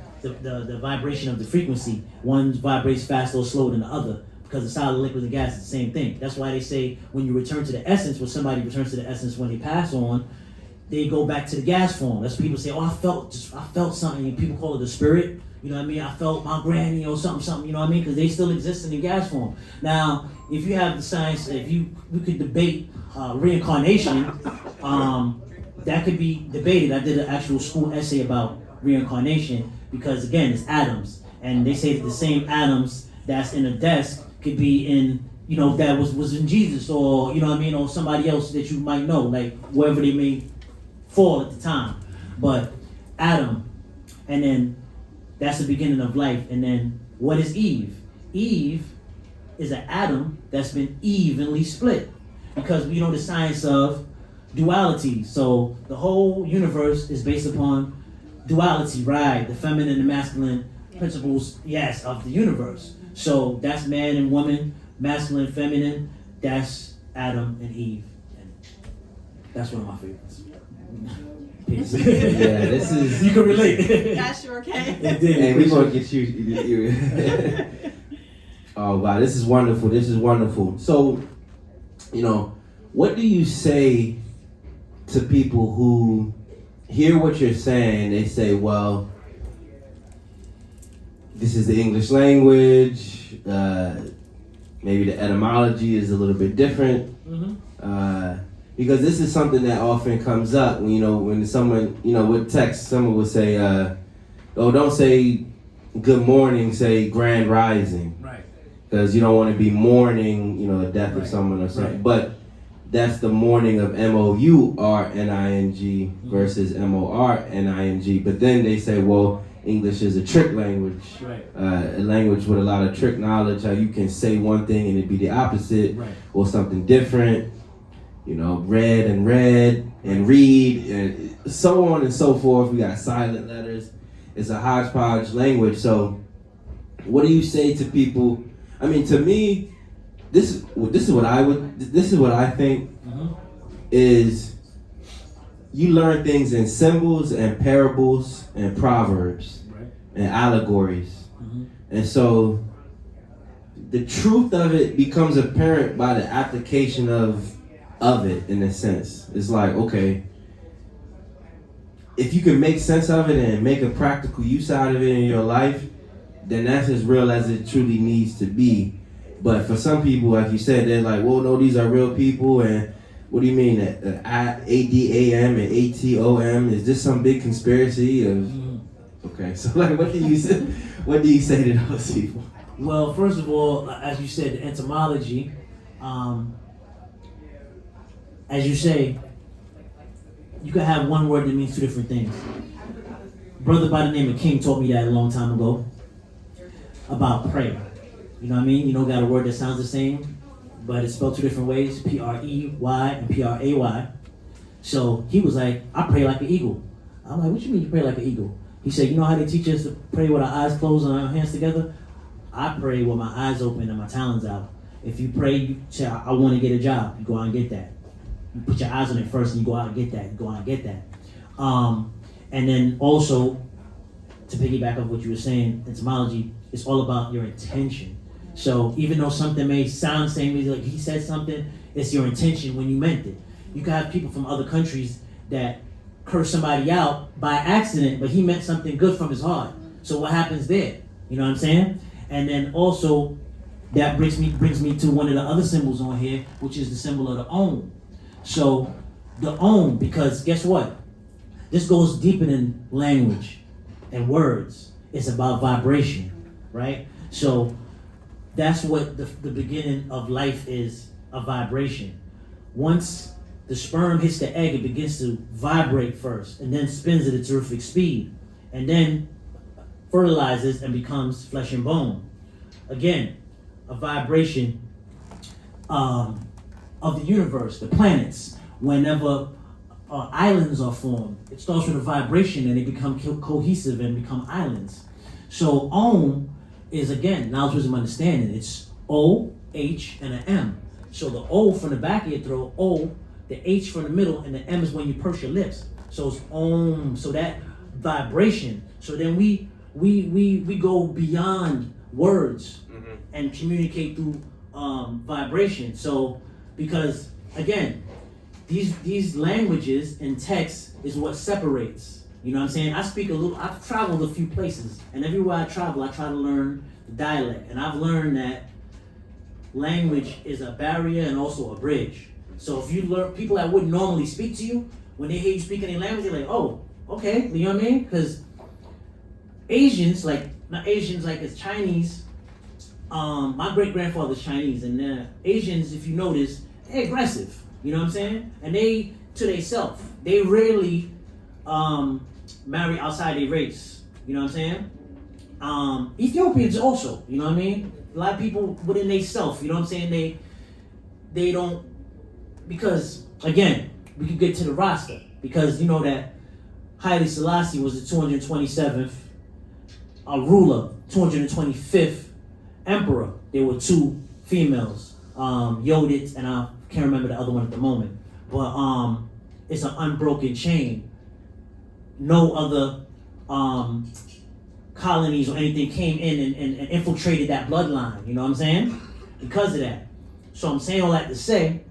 vibration of the frequency. One vibrates faster or slower than the other, because the solid, liquid, and gas is the same thing. That's why they say when you return to the essence, when somebody returns to the essence when they pass on, they go back to the gas form. That's what people say, oh, I felt something, and people call it the spirit. You know what I mean? I felt my granny or something, you know what I mean? Because they still exist in the gas form. Now, if you have the science, we could debate reincarnation, that could be debated. I did an actual school essay about reincarnation because, again, it's atoms. And they say that the same atoms that's in a desk could be in, you know, that was in Jesus, or, you know what I mean, or somebody else that you might know, like wherever they may fall at the time. But atom, and then that's the beginning of life. And then what is Eve? Eve is an atom that's been evenly split, because we know the science of duality. So the whole universe is based upon duality, right? The feminine and the masculine principles, yes, of the universe. So that's man and woman, masculine and feminine. That's Adam and Eve. And that's one of my favorites. Peace. Yeah, this is. You can relate. Yeah, sure can. And we're gonna get you. Oh wow, this is wonderful. This is wonderful. So, you know, what do you say to people who hear what you're saying? They say, well, this is the English language. Maybe the etymology is a little bit different. Mm-hmm. Because this is something that often comes up when, you know, when someone, you know, with text, someone would say, oh, don't say good morning, say grand rising. Right. Because you don't want to be mourning, you know, the death of someone or something. Right. But that's the mourning of M-O-U-R-N-I-N-G versus M-O-R-N-I-N-G. But then they say, well, English is a trick language. Right. A language with a lot of trick knowledge, how you can say one thing and it be the opposite, Right. or something different. You know, read and read and read and so on and so forth. We got silent letters. It's a hodgepodge language. So what do you say to people? I mean, to me, this is what I think Mm-hmm. is you learn things in symbols and parables and proverbs, Right. and allegories. Mm-hmm. And so the truth of it becomes apparent by the application of it, in a sense. It's like, okay, if you can make sense of it and make a practical use out of it in your life, then that's as real as it truly needs to be. But for some people, like you said, they're like, well, no, these are real people, and what do you mean that A-D-A-M and A-T-O-M? Is this some big conspiracy? Okay, so like, what do you say to those people? Well, first of all, as you said, the etymology, as you say, you can have one word that means two different things. Brother by the name of King taught me that a long time ago about pray. You know what I mean? You know, got a word that sounds the same, but it's spelled two different ways, P-R-E-Y and P-R-A-Y. So he was like, I pray like an eagle. I'm like, what you mean you pray like an eagle? He said, you know how they teach us to pray with our eyes closed and our hands together? I pray with my eyes open and my talons out. If you pray, you say, I want to get a job, you go out and get that. You put your eyes on it first and you go out and get that. You go out and get that. And then also, to piggyback off what you were saying, etymology is all about your intention. So even though something may sound same as like he said something, it's your intention when you meant it. You can have people from other countries that curse somebody out by accident, but he meant something good from his heart. So what happens there? You know what I'm saying? And then also that brings me to one of the other symbols on here, which is the symbol of the Om. So the Om, because guess what? This goes deeper than language and words. It's about vibration, right? So that's what the beginning of life is, a vibration. Once the sperm hits the egg, it begins to vibrate first and then spins at a terrific speed and then fertilizes and becomes flesh and bone. Again, a vibration of the universe, the planets. Whenever islands are formed, it starts with a vibration and they become cohesive and become islands. So Om is, again, knowledge, wisdom, understanding. It's O, H, and an M. So the O from the back of your throat, O, the H from the middle, and the M is when you purse your lips. So it's Om. So that vibration. So then we go beyond words and communicate through vibration. So because again, these languages and texts is what separates. You know what I'm saying? I've traveled a few places, and everywhere I travel, I try to learn the dialect. And I've learned that language is a barrier and also a bridge. So if you learn, people that wouldn't normally speak to you, when they hear you speak any language, they're like, oh, okay, you know what I mean? Because Asians, not Asians like it's Chinese, my great-grandfather's Chinese, and Asians, if you notice, they're aggressive, you know what I'm saying? And they, to themselves, they rarely marry outside their race, you know what I'm saying? Ethiopians also, you know what I mean? A lot of people within themselves, you know what I'm saying? They don't, because, again, we could get to the roster, because you know that Haile Selassie was the 227th ruler, 225th emperor. There were two females, Yodit, and I can't remember the other one at the moment. But it's an unbroken chain. No other colonies or anything came in and infiltrated that bloodline. You know what I'm saying? Because of that. So I'm saying all that to say,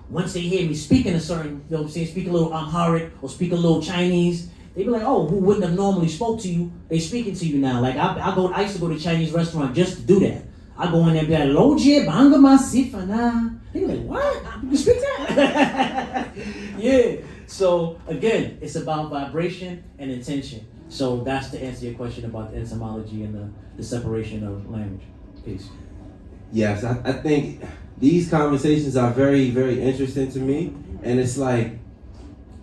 once they hear me speaking a certain, you know what I'm saying, speak a little Amharic or speak a little Chinese, they be like, oh, who wouldn't have normally spoke to you, they speaking to you now. Like I used to go to a Chinese restaurant just to do that. I go in there and be like, Loje banga masifana. They be like, what? You can speak that? Yeah. So again, it's about vibration and intention. So that's to answer your question about the etymology and the separation of language. Peace. Yes, I think these conversations are very, very interesting to me. And it's like,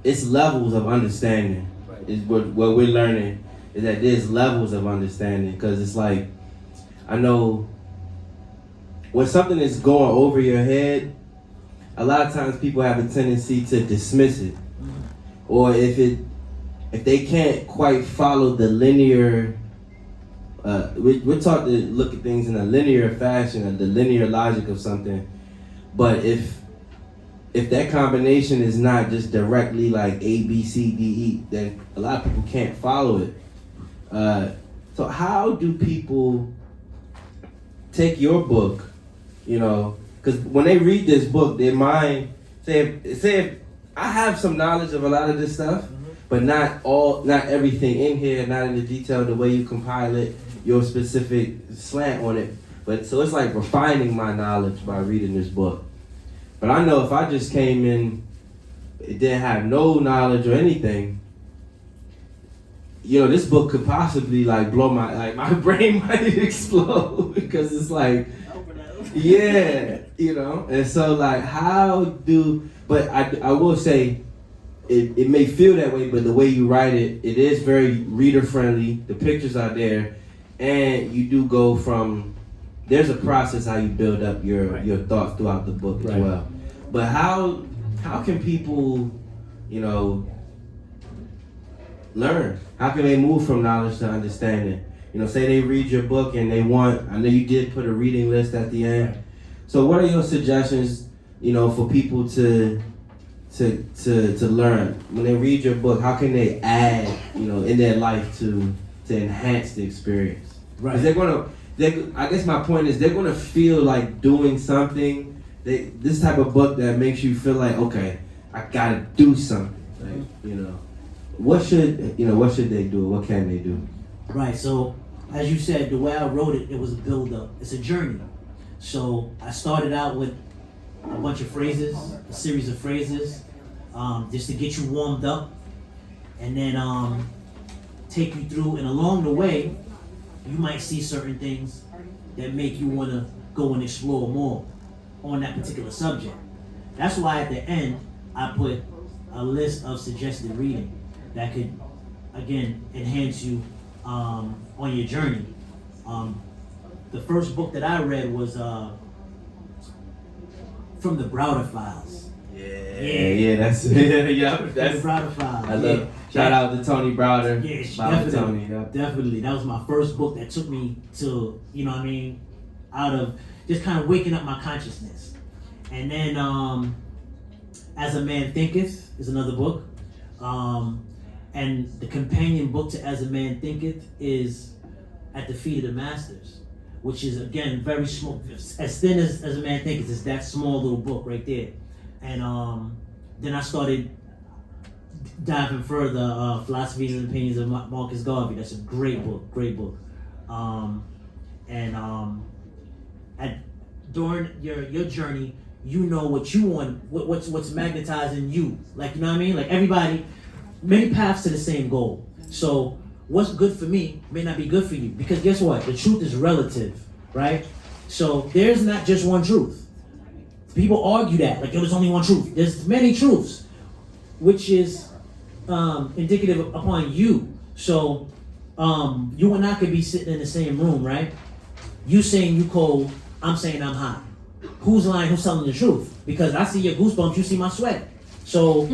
it's levels of understanding. Is what we're learning is that there's levels of understanding, because it's like, I know when something is going over your head, a lot of times people have a tendency to dismiss it, or if they can't quite follow the linear, we're taught to look at things in a linear fashion, or the linear logic of something, but if that combination is not just directly like A, B, C, D, E, then a lot of people can't follow it. So how do people take your book, you know, because when they read this book, their mind, say if I have some knowledge of a lot of this stuff, but not everything in here, not in the detail, the way you compile it, your specific slant on it. But so it's like refining my knowledge by reading this book. But I know if I just came in, it didn't have no knowledge or anything, you know, this book could possibly like blow my brain might explode, because it's like, yeah, you know. And so like, but I will say, it may feel that way, but the way you write it, it is very reader friendly. The pictures are there, and you do go from, there's a process how you build up your thoughts throughout the book as well. But how can people, you know, learn? How can they move from knowledge to understanding? You know, say they read your book and they want, I know you did put a reading list at the end. So what are your suggestions, you know, for people to learn? When they read your book, how can they add, you know, in their life to to enhance the experience. Right. Because I guess my point is they're gonna feel like doing something. This type of book that makes you feel like, okay, I gotta do something. Like, you know, what should they do? What can they do? Right. So, as you said, the way I wrote it, it was a build-up. It's a journey. So I started out with a bunch of phrases, a series of phrases, just to get you warmed up, and then take you through. And along the way, you might see certain things that make you want to go and explore more on that particular subject. That's why at the end, I put a list of suggested reading that could, again, enhance you on your journey. The first book that I read was From the Browder Files. Yeah, that's the Browder Files. I love. Shout out to Tony Browder. Yeah, Tony. Definitely. That was my first book that took me to, you know what I mean, out of just kind of waking up my consciousness. And then As a Man Thinketh is another book. And the companion book to As a Man Thinketh is At the Feet of the Masters, which is, again, very small. As thin as A Man Thinketh is that small little book right there. And then I started diving further, Philosophies and Opinions of Marcus Garvey. That's a great book. During your journey, you know what you want, what's magnetizing you. Like, you know what I mean? Like, everybody, many paths to the same goal. So what's good for me may not be good for you, because guess what? The truth is relative, right? So there's not just one truth. People argue that, like, there's only one truth. There's many truths, which is indicative upon you. So you and I could be sitting in the same room, right? You saying you cold, I'm saying I'm hot. Who's lying? Who's telling the truth? Because I see your goosebumps, you see my sweat. So,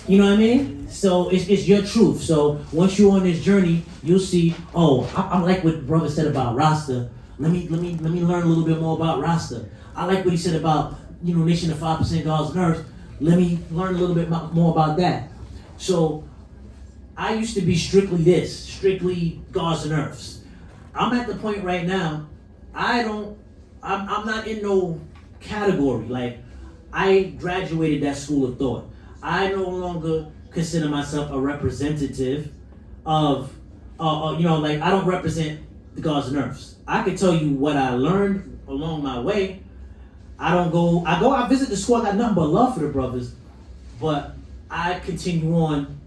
you know what I mean? So it's your truth. So once you're on this journey, you'll see, oh, I like what brother said about Rasta. Let me learn a little bit more about Rasta. I like what he said about, you know, Nation of 5% God's on Earth. Let me learn a little bit more about that. So I used to be strictly God's and Earths. I'm at the point right now, I'm not in no category. Like, I graduated that school of thought. I no longer consider myself a representative of, you know, like, I don't represent the Gods and Earths. I can tell you what I learned along my way. I visit the school, I got nothing but love for the brothers, but I continue on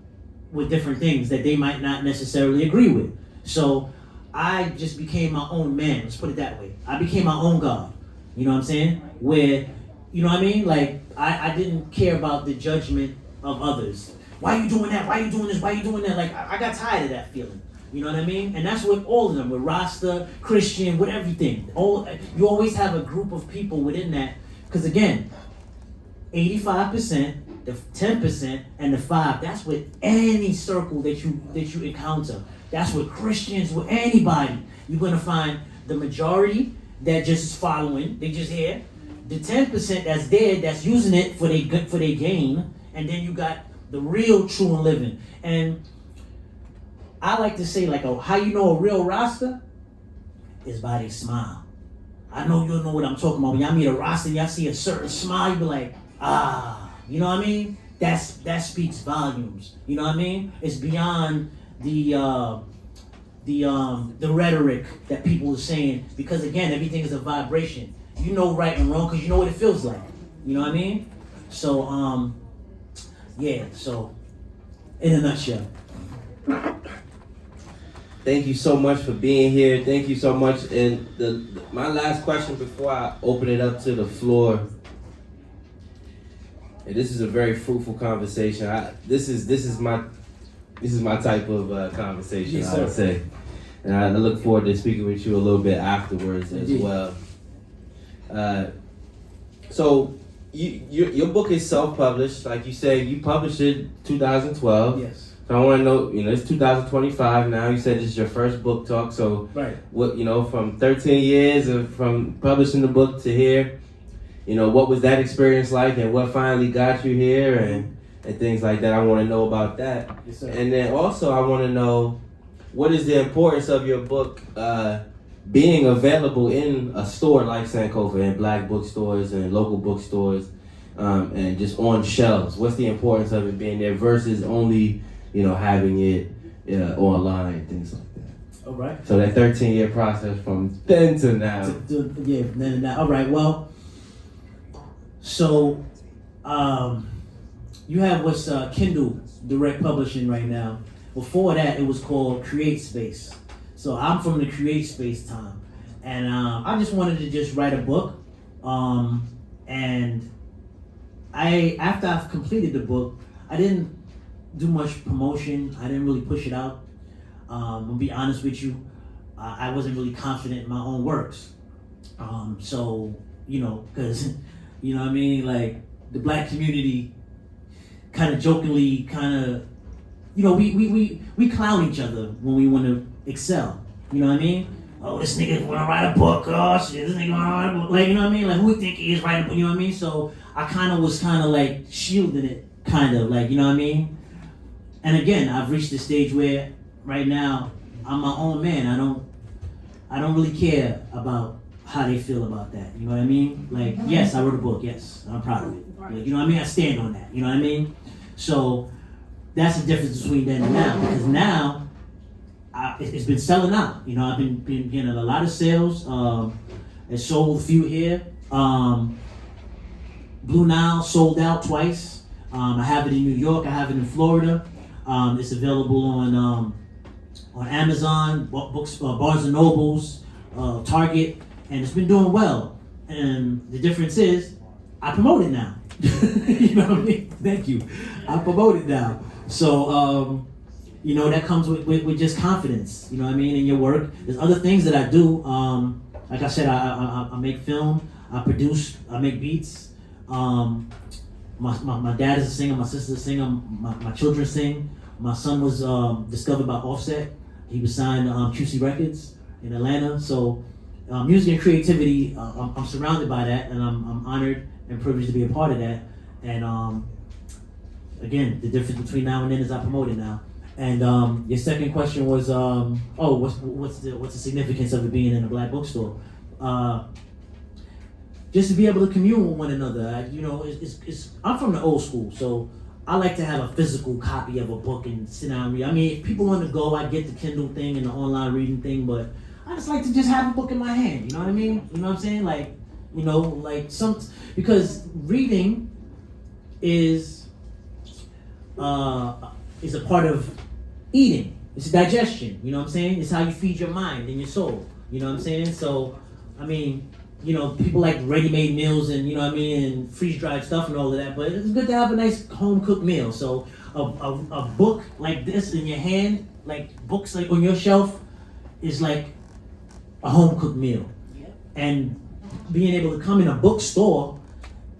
with different things that they might not necessarily agree with. So I just became my own man, let's put it that way. I became my own God, you know what I'm saying? Where, you know what I mean? Like, I didn't care about the judgment of others. Why are you doing that? Why are you doing this? Why are you doing that? Like, I got tired of that feeling. You know what I mean? And that's with all of them, with Rasta, Christian, with everything. You always have a group of people within that. Because again, 85%, the 10%, and the 5%, that's with any circle that you encounter. That's with Christians, with anybody. You're going to find the majority that just is following, they just here. The 10% that's there, that's using it for their gain. And then you got the real, true, and living. And I like to say, like, how you know a real Rasta is by their smile. I know you'll know what I'm talking about. When y'all meet a Rasta and y'all see a certain smile, you be like, you know what I mean? That speaks volumes. You know what I mean? It's beyond the rhetoric that people are saying, because again, everything is a vibration. You know right and wrong because you know what it feels like. You know what I mean? So yeah. So in a nutshell. Thank you so much for being here. Thank you so much. And my last question before I open it up to the floor. And this is a very fruitful conversation. This is my type of conversation. Yes, I would say, and I look forward to speaking with you a little bit afterwards as well. So your book is self-published, like you said. You published it 2012. Yes. So I want to know, it's 2025 now. You said this is your first book talk. So right. What, from 13 years from publishing the book to here, what was that experience like, and what finally got you here, and things like that. I want to know about that. Yes, sir. And then also I want to know, what is the importance of your book being available in a store like Sankofa, in black bookstores and local bookstores, and just on shelves? What's the importance of it being there versus only, having it online and things like that? All right. So that 13-year process from then to now. Then now. All right. Well, so you have what's Kindle Direct Publishing right now. Before that, it was called Create Space. So I'm from the Create Space time, and I just wanted to just write a book. And after I've completed the book, I didn't do much promotion. I didn't really push it out. I'll be honest with you, I wasn't really confident in my own works. So, because, what I mean? Like, the black community kind of jokingly, we clown each other when we want to excel. You know what I mean? Oh, this nigga wanna write a book. Oh shit, this nigga wanna write a book. Like, you know what I mean? Like, who we think he is writing a book? You know what I mean? So I was like shielding it, like, you know what I mean? And again, I've reached the stage where right now I'm my own man. I don't really care about how they feel about that. You know what I mean? Like, yes, I wrote a book. Yes, I'm proud of it. Like, you know what I mean? I stand on that. You know what I mean? So that's the difference between then and now. Because now it's been selling out. I've been getting a lot of sales. It sold a few here. Blue Nile sold out twice. I have it in New York. I have it in Florida. It's available on Amazon, Barnes and Nobles, Target, and it's been doing well. And the difference is, I promote it now. You know what I mean? Thank you. I promote it now. So, that comes with just confidence. You know what I mean? In your work. There's other things that I do. Like I said, I make film. I produce. I make beats. My dad is a singer. My sister's a singer. My children sing. My son was discovered by Offset. He was signed to QC Records in Atlanta. So music and creativity, I'm surrounded by that, and I'm honored and privileged to be a part of that. And again, the difference between now and then is I promote it now. And your second question was, what's the significance of it being in a black bookstore? Just to be able to commune with one another. I'm from the old school, so I like to have a physical copy of a book and sit down and read. I mean, if people want to go, I get the Kindle thing and the online reading thing, but I just like to just have a book in my hand. You know what I mean? You know what I'm saying? Because reading is a part of eating. It's digestion. You know what I'm saying? It's how you feed your mind and your soul. You know what I'm saying? So, I mean, people like ready-made meals and, you know what I mean, and freeze-dried stuff and all of that, but it's good to have a nice home-cooked meal. So a book like this in your hand, like books like on your shelf, is like a home-cooked meal. Yep. And being able to come in a bookstore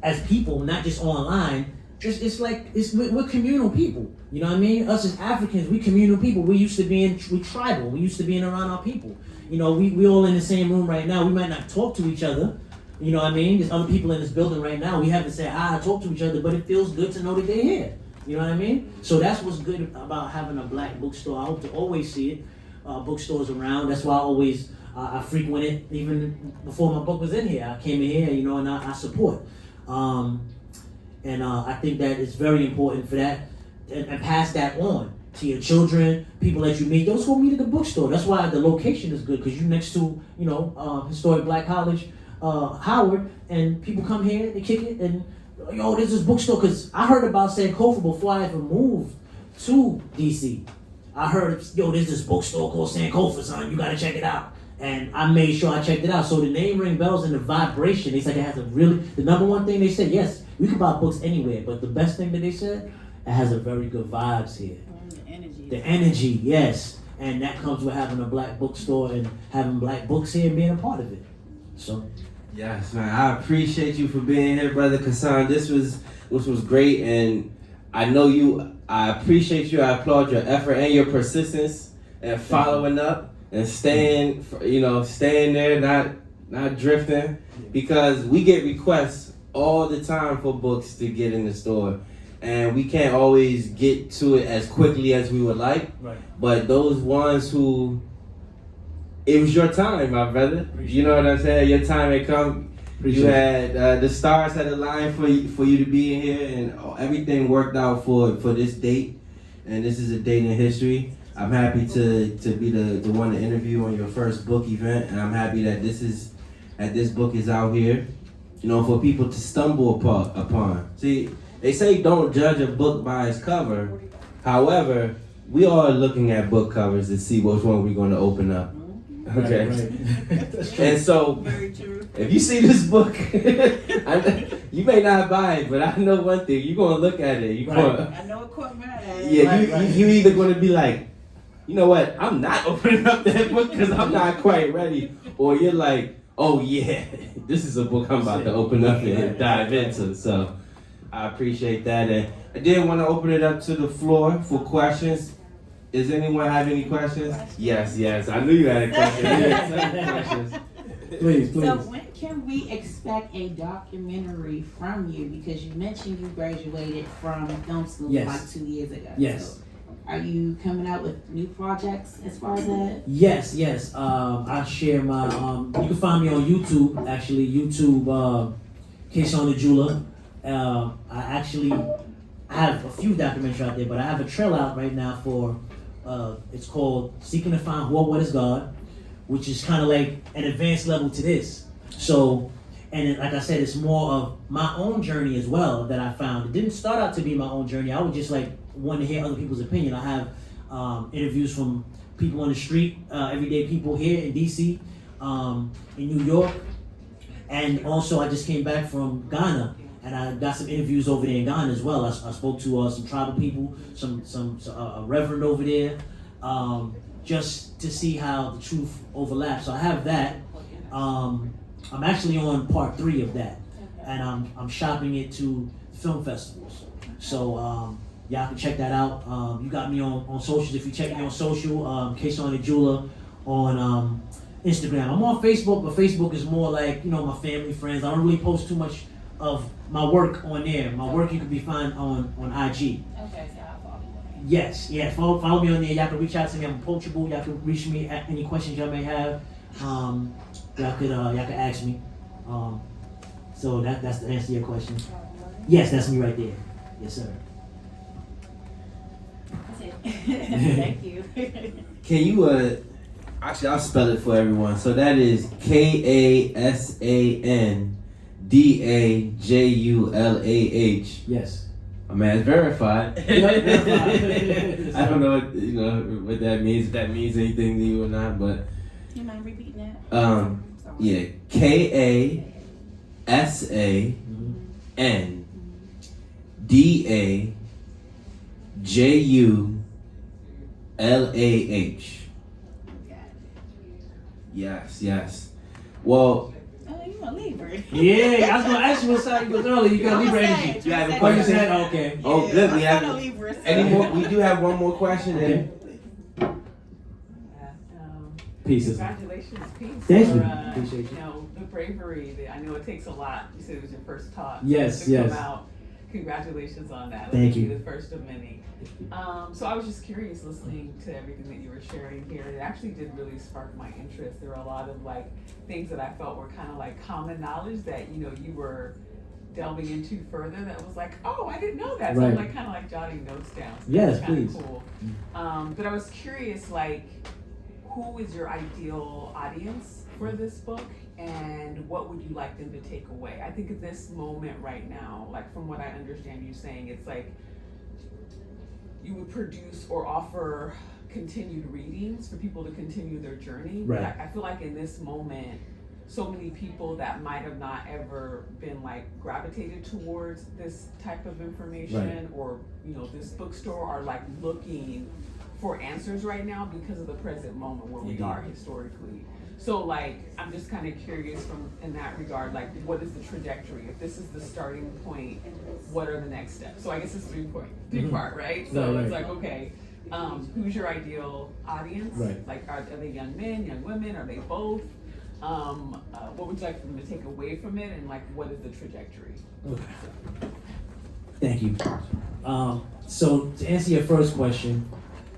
as people, not just online, we're communal people. You know what I mean? Us as Africans, we communal people. We tribal. We used to being around our people. We all in the same room right now. We might not talk to each other. You know what I mean? There's other people in this building right now. We haven't said talk to each other, but it feels good to know that they're here. You know what I mean? So that's what's good about having a black bookstore. I hope to always see it. Bookstores around. That's why I frequent it. Even before my book was in here, I came in here, and I support. And I think that it's very important for that and pass that on to your children, people that you meet. Those who meet at the bookstore. That's why the location is good, because you're next to, historic Black College, Howard, and people come here, they kick it, and there's this bookstore. Because I heard about Sankofa before I ever moved to DC. I heard, there's this bookstore called Sankofa, son. You gotta check it out. And I made sure I checked it out. So the name ring bells and the vibration. They said it has the number one thing they said, yes, we can buy books anywhere, but the best thing that they said, it has a very good vibes here. The energy, yes. And that comes with having a black bookstore and having black books here and being a part of it. So. Yes, man. I appreciate you for being here, Brother Kasan. This was great, and I appreciate you. I applaud your effort and your persistence and following up and staying there, not drifting, because we get requests all the time for books to get in the store. and we can't always get to it as quickly as we would like. Right. But those ones who, it was your time, my brother. You know what I'm saying? Your time had come. You had the stars had aligned for you to be in here, and everything worked out for this date. And this is a date in history. I'm happy to be the one to interview on your first book event, and I'm happy that this book is out here, you know, for people to stumble upon. See, they say don't judge a book by its cover. However, we are looking at book covers to see which one we're going to open up. Okay. Right. That's true. And so, Very true. if you see this book, you may not buy it, but I know one thing: you're gonna look at it. Right. I know it caught my eye. Yeah, you either gonna be like, you know what, I'm not opening up that book because I'm not quite ready, or you're like, oh yeah, this is a book I'm about to open up and dive into. So I appreciate that, and I did want to open it up to the floor for questions. Does anyone have any questions? Yes. I knew you had a question. Questions. Please. So when can we expect a documentary from you? Because you mentioned you graduated from film school Yes. like 2 years ago. Yes. So are you coming out with new projects as far as that? Yes. I share my. You can find me on YouTube. Actually, YouTube. Kasan Da Julah. I have a few documentaries out there, but I have a trail out right now for. It's called Seeking to Find Who or What is God, which is kind of like an advanced level to this. So, and like I said, it's more of my own journey as well that I found. It didn't start out to be my own journey. I would just like want to hear other people's opinion. I have interviews from people on the street, everyday people here in DC, in New York, and also I just came back from Ghana. And I got some interviews over there in Ghana as well. I spoke to some tribal people, a reverend over there, just to see how the truth overlaps. So I have that. I'm actually on part 3 of that, and I'm shopping it to film festivals. So y'all can check that out. You got me on socials. If you check me on social, Kasan Da Julah on Instagram. I'm on Facebook, but Facebook is more like, you know, my family, friends. I don't really post too much of my work on there. My work you can be found on IG. Okay, so I'll follow you. Yes, follow me on there. Y'all can reach out to me. I'm approachable. Y'all can reach me at any questions y'all may have. Y'all could ask me. So that's the answer to your question. Yes, that's me right there. Yes, sir. That's it. Thank you. Can you actually I'll spell it for everyone. So that is KASAN DAJULAH. Yes. My man's verified. Verified. I don't know what that means, if that means anything to you or not, but You mind repeating that? yeah, KASANDAJULAH. Yes. Well, Oh, you a Libra. Yeah, I was gonna ask you what side you was earlier. You got Libra energy. You have a Oh, you question? said okay. Oh, good. We have a Libra. any more? We do have one more question. Okay. Pieces. Congratulations, Pete. Thank for, you. Appreciate you. You know, the bravery. I know it takes a lot. You said it was your first talk. Yes, to yes. Come out. Congratulations on that. Thank It'll be you. The first of many. So I was just curious listening to everything that you were sharing here. It actually did really spark my interest. There were a lot of like things that I felt were kind of like common knowledge that you were delving into further. That was like, oh, I didn't know that. So I'm Right. like kind of like jotting notes down. So Yes, that's kinda please. Cool. But I was curious, like, who is your ideal audience for this book, and what would you like them to take away? I think at this moment right now, like from what I understand you saying, it's like you would produce or offer continued readings for people to continue their journey. Right. But I feel like in this moment, so many people that might have not ever been like gravitated towards this type of information or this bookstore are like looking for answers right now because of the present moment where we are historically. So like, I'm just kind of curious in that regard, like what is the trajectory? If this is the starting point, what are the next steps? So I guess it's three part, right? So Right. it's like, okay, who's your ideal audience? Right. Like, are they young men, young women? Are they both? What would you like them to take away from it? And like, what is the trajectory? Okay. Thank you. So to answer your first question,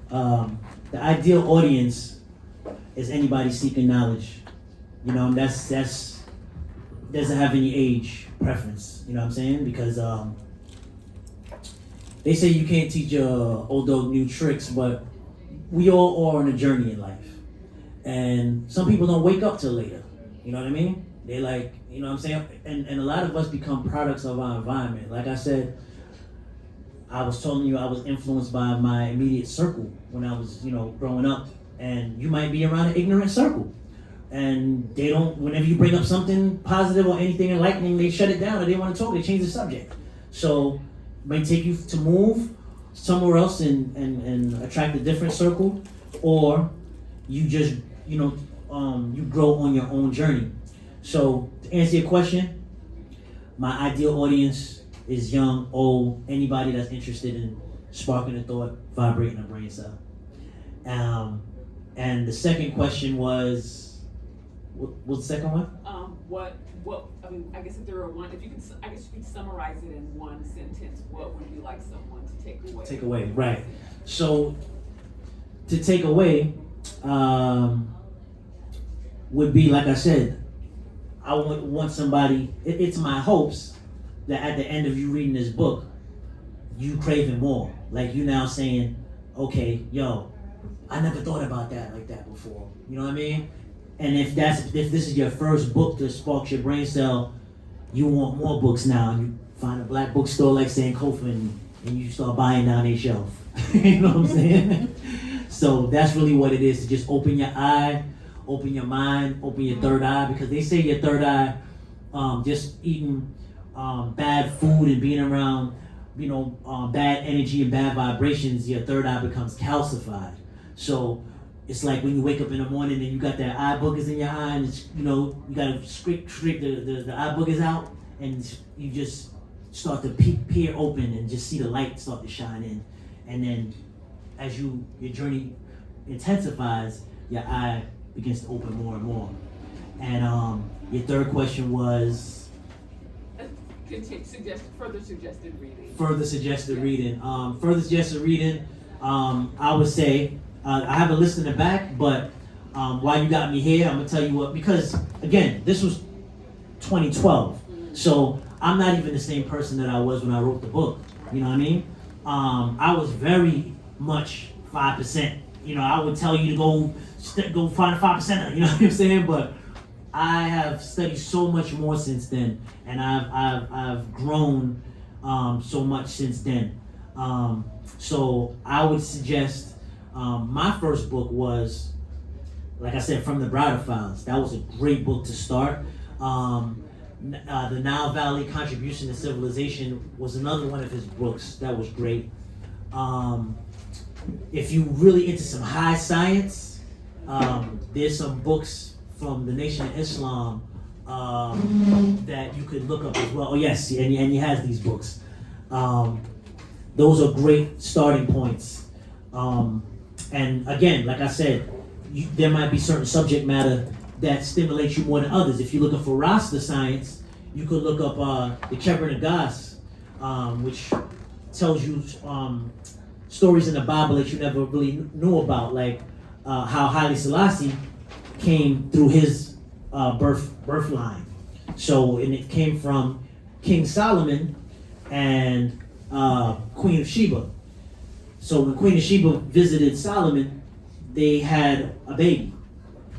the ideal audience is anybody seeking knowledge. You know, that's doesn't have any age preference. You know what I'm saying? Because they say you can't teach a old dog new tricks, but we all are on a journey in life, and some people don't wake up till later. You know what I mean? They like, you know what I'm saying? And a lot of us become products of our environment. Like I said, I was telling you I was influenced by my immediate circle when I was, growing up. And you might be around an ignorant circle. And they don't, whenever you bring up something positive or anything enlightening, they shut it down or they want to talk, they change the subject. So it might take you to move somewhere else and attract a different circle, or you just, you grow on your own journey. So to answer your question, my ideal audience is young, old, anybody that's interested in sparking a thought, vibrating a brain cell. And the second question was, what's the second one? I guess if there were one, if you could summarize it in one sentence, what would you like someone to take away? Take away, right. So to take away would be, like I said, I want somebody, it's my hopes that at the end of you reading this book, you craving more. Like you now saying, okay, yo, I never thought about that like that before. You know what I mean? And if this is your first book that sparks your brain cell, you want more books now. And you find a black bookstore like Sankofa and you start buying down their shelf. You know what I'm saying? So that's really what it is, to just open your eye, open your mind, open your third eye, because they say your third eye, just eating bad food and being around, bad energy and bad vibrations, your third eye becomes calcified. So it's like when you wake up in the morning and you got that eye boogers in your eye, and it's, you gotta scrape the eye boogers out, and you just start to peer open and just see the light start to shine in. And then as your journey intensifies, your eye begins to open more and more. And your third question was? Further suggested reading. Further suggested reading. I would say, I have a list in the back, but while you got me here, I'm gonna tell you what, because again, this was 2012. So I'm not even the same person that I was when I wrote the book. You know what I mean? I was very much 5%. I would tell you to go find a 5%. You know what I'm saying? But I have studied so much more since then, and I've grown so much since then. So I would suggest my first book was, like I said, From the Browder Files. That was a great book to start. The Nile Valley Contribution to Civilization was another one of his books that was great. If you really into some high science, there's some books from the Nation of Islam that you could look up as well. Oh yes, and he has these books. Those are great starting points. And again, like I said, there might be certain subject matter that stimulates you more than others. If you're looking for Rasta science, you could look up the Kebra Nagas, which tells you stories in the Bible that you never really knew about, like how Haile Selassie came through his birth line. So, and it came from King Solomon and Queen of Sheba. So when Queen of Sheba visited Solomon, they had a baby.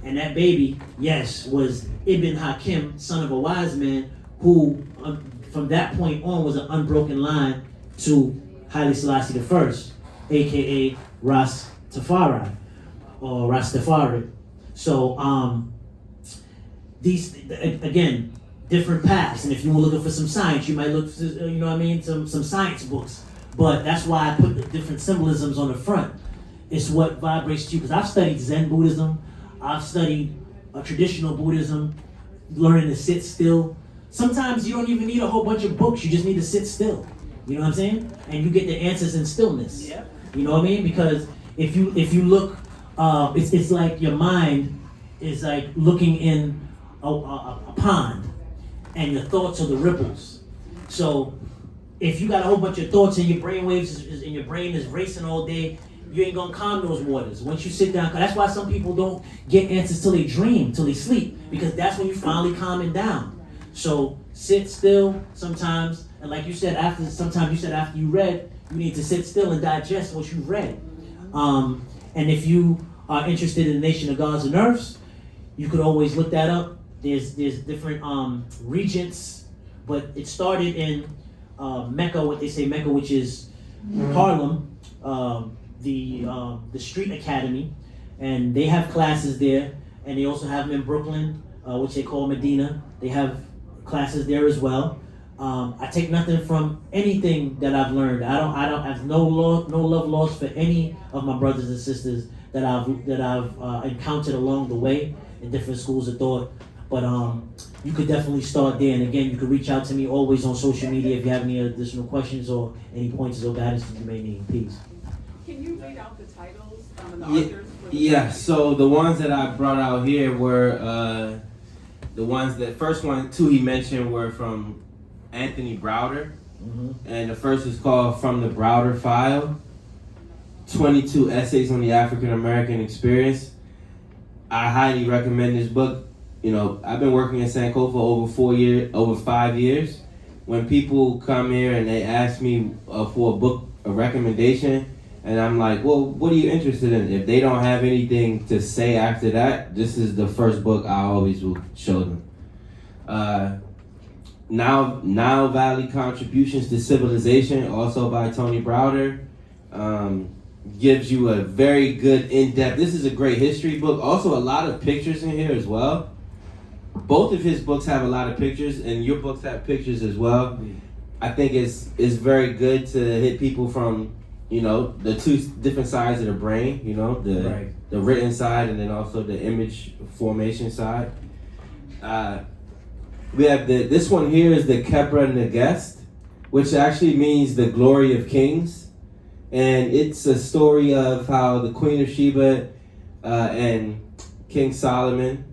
And that baby, yes, was Ibn Hakim, son of a wise man, who from that point on was an unbroken line to Haile Selassie I, aka Rastafari, or Rastafari. So these, again, different paths. And if you were looking for some science, you might look for, some science books. But that's why I put the different symbolisms on the front. It's what vibrates to you. Because I've studied Zen Buddhism, I've studied traditional Buddhism, learning to sit still. Sometimes you don't even need a whole bunch of books, you just need to sit still. You know what I'm saying? And you get the answers in stillness. Yeah. You know what I mean? Because if you look, it's like your mind is like looking in a pond, and your thoughts are the ripples. So if you got a whole bunch of thoughts and your brain waves in your brain is racing all day, you ain't gonna calm those waters. Once you sit down, 'cause that's why some people don't get answers till they dream, till they sleep, because that's when you finally calming down. So sit still sometimes, and like you said, after you read, you need to sit still and digest what you've read. And if you are interested in the Nation of Gods and Earths, you could always look that up. There's different regents, but it started in Mecca, what they say Mecca, which is Harlem, the street academy, and they have classes there, and they also have them in Brooklyn, which they call Medina. They have classes there as well. I take nothing from anything that I've learned. I don't have no love lost for any of my brothers and sisters that I've encountered along the way in different schools of thought. But you could definitely start there. And again, you could reach out to me always on social media if you have any additional questions or any pointers or guidance that you may need. Peace. Can you read out the titles and the Yeah, authors? For the yeah, so the ones that I brought out here were the ones that first one, two he mentioned were from Anthony Browder. Mm-hmm. And the first is called From the Browder File, 22 Essays on the African American Experience. I highly recommend this book. You know, I've been working in Sankofa over 5 years. When people come here and they ask me for a book, a recommendation, and I'm like, well, what are you interested in? If they don't have anything to say after that, this is the first book I always will show them. Nile Valley Contributions to Civilization, also by Tony Browder, gives you a very good in-depth. This is a great history book. Also, a lot of pictures in here as well. Both of his books have a lot of pictures, and your books have pictures as well. I think it's very good to hit people from, you know, the two different sides of the brain. You know, the written side and then also the image formation side. We have this one here is the Kebra Nagast, which actually means the glory of kings. And it's a story of how the Queen of Sheba and King Solomon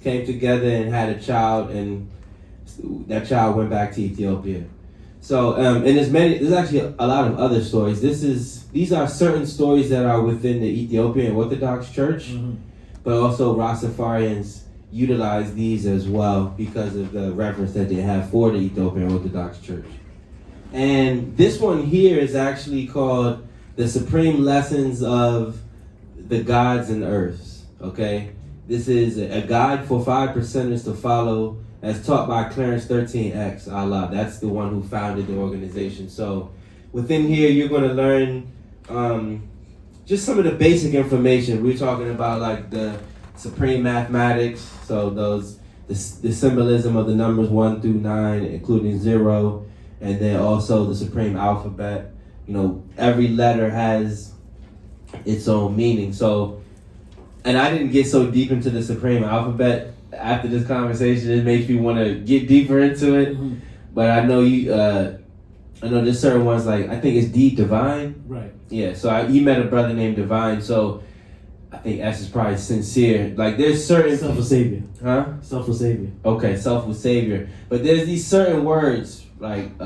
came together and had a child, and that child went back to Ethiopia. So, and there's actually a lot of other stories. These are certain stories that are within the Ethiopian Orthodox Church, but also Rastafarians utilize these as well because of the reverence that they have for the Ethiopian Orthodox Church. And this one here is actually called The Supreme Lessons of the Gods and Earths, okay? This is a guide for 5%ers to follow as taught by Clarence 13X, Allah. That's the one who founded the organization. So within here, you're going to learn just some of the basic information. We're talking about like the supreme mathematics, so the symbolism of the numbers 1 through 9, including 0, and then also the supreme alphabet. You know, every letter has its own meaning. So, and I didn't get so deep into the supreme alphabet. After this conversation, it makes me want to get deeper into it. Mm-hmm. But I know I know there's certain ones like, I think it's D, Divine. Right. Yeah, so he met a brother named Divine, so I think S is probably sincere. Like there's certain... Self Savior. Huh? Self Savior. Okay, self Savior. But there's these certain words, like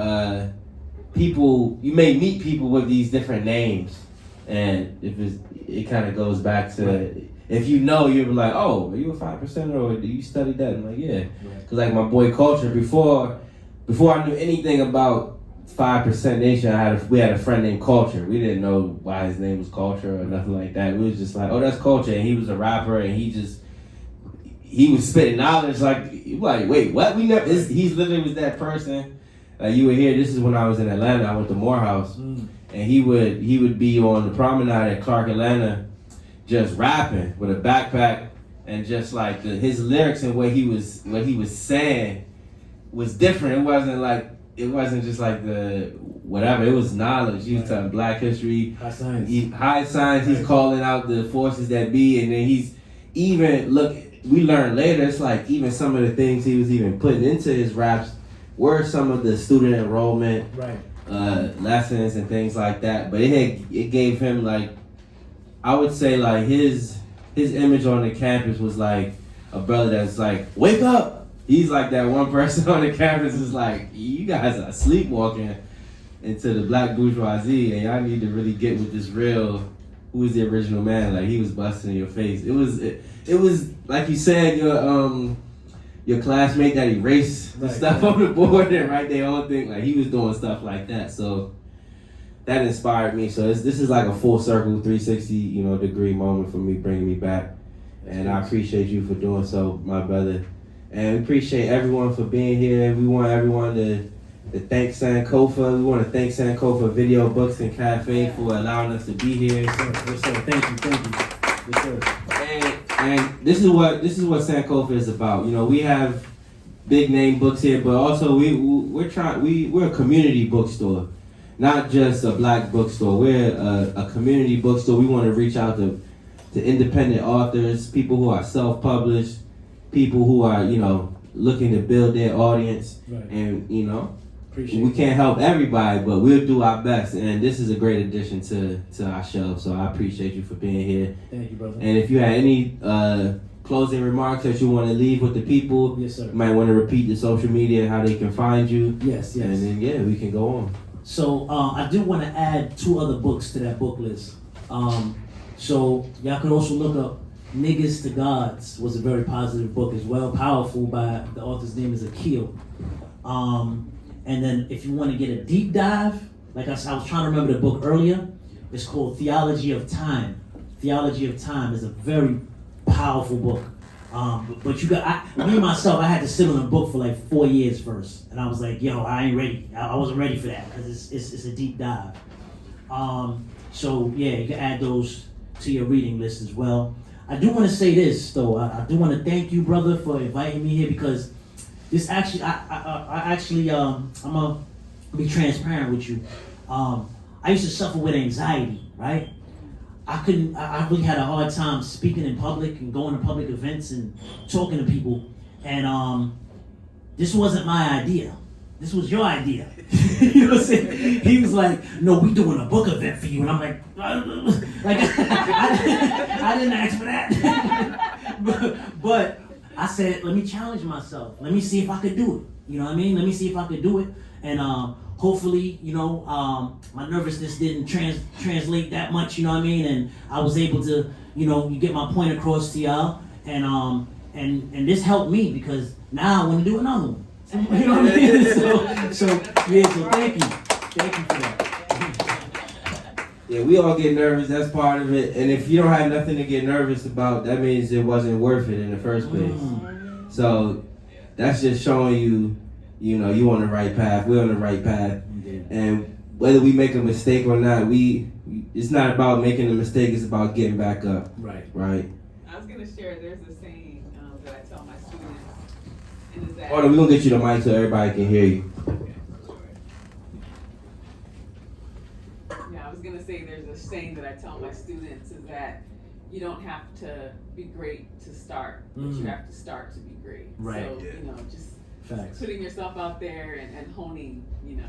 people, you may meet people with these different names. And if it kind of goes back to... Right. If you know, you'll be like, oh, are you a 5%er or do you study that? I'm like, yeah. Because like my boy Culture, before I knew anything about 5% Nation, we had a friend named Culture. We didn't know why his name was Culture or nothing like that. We was just like, oh, that's Culture. And he was a rapper and he was spitting knowledge like wait, what? He's literally was that person. You would hear, this is when I was in Atlanta. I went to Morehouse. And he would be on the promenade at Clark, Atlanta, just rapping with a backpack, and just like his lyrics and what he was saying was different. It wasn't just like the whatever. It was knowledge. He was telling Black history, high science. He's calling out the forces that be, and then he's even we learned later. It's like even some of the things he was even putting into his raps were some of the student enrollment lessons and things like that. But it gave him like, I would say like his image on the campus was like a brother that's like, wake up. He's like that one person on the campus is like, you guys are sleepwalking. into the black bourgeoisie, and y'all need to really get with this real. Who was the original man? Like he was busting in your face. It was like you said, your classmate that erased the stuff on the board and write their own thing. Like he was doing stuff like that. So that inspired me. So this is like a full circle, 360, degree moment for me, bringing me back. And I appreciate you for doing so, my brother. And we appreciate everyone for being here. We want everyone to thank Sankofa. We want to thank Sankofa Video Books and Cafe for allowing us to be here. Yes, sir. Thank you. Yes, sir. And this is what Sankofa is about. We have big name books here, but also we're a community bookstore, not just a black bookstore. We're a community bookstore. We want to reach out to independent authors, people who are self-published, people who are looking to build their audience, right. And we can't help everybody, but we'll do our best. And this is a great addition to our shelf. So I appreciate you for being here. Thank you, brother. And if you had any closing remarks that you want to leave with the people, yes, sir. You might want to repeat the social media and how they can find you. Yes. And then we can go on. So I do want to add 2 other books to that book list. So y'all can also look up Niggas to Gods was a very positive book as well, powerful, by the author's name is Akil. And then if you want to get a deep dive, like I was trying to remember the book earlier, it's called Theology of Time. Theology of Time is a very powerful book. But me myself, I had to sit on a book for like 4 years first. And I was like, yo, I ain't ready. I wasn't ready for that because it's a deep dive. So yeah, you can add those to your reading list as well. I do want to say this though. I do want to thank you, brother, for inviting me here because this actually, I'm gonna be transparent with you. I used to suffer with anxiety, right? I really had a hard time speaking in public and going to public events and talking to people. And this wasn't my idea. This was your idea. You know what I'm saying? He was like, no, we doing a book event for you. And I'm like I didn't ask for that. but I said, let me challenge myself. Let me see if I could do it. You know what I mean? Let me see if I could do it. And hopefully, my nervousness didn't translate that much, you know what I mean? And I was able to, you get my point across to y'all. And this helped me because now I want to do another one. You know what I mean? So thank you. Thank you for that. Yeah, we all get nervous. That's part of it. And if you don't have nothing to get nervous about, that means it wasn't worth it in the first place. So that's just showing you, you on the right path. We're on the right path. And whether we make a mistake or not, it's not about making a mistake. It's about getting back up. Right. I was going to share, there's a saying that I tell my students. And is that Hold on, we're going to get you the mic so everybody can hear you. I was gonna say there's a saying that I tell my students is that you don't have to be great to start, but you have to start to be great. Right. So, just Facts. putting yourself out there and honing, and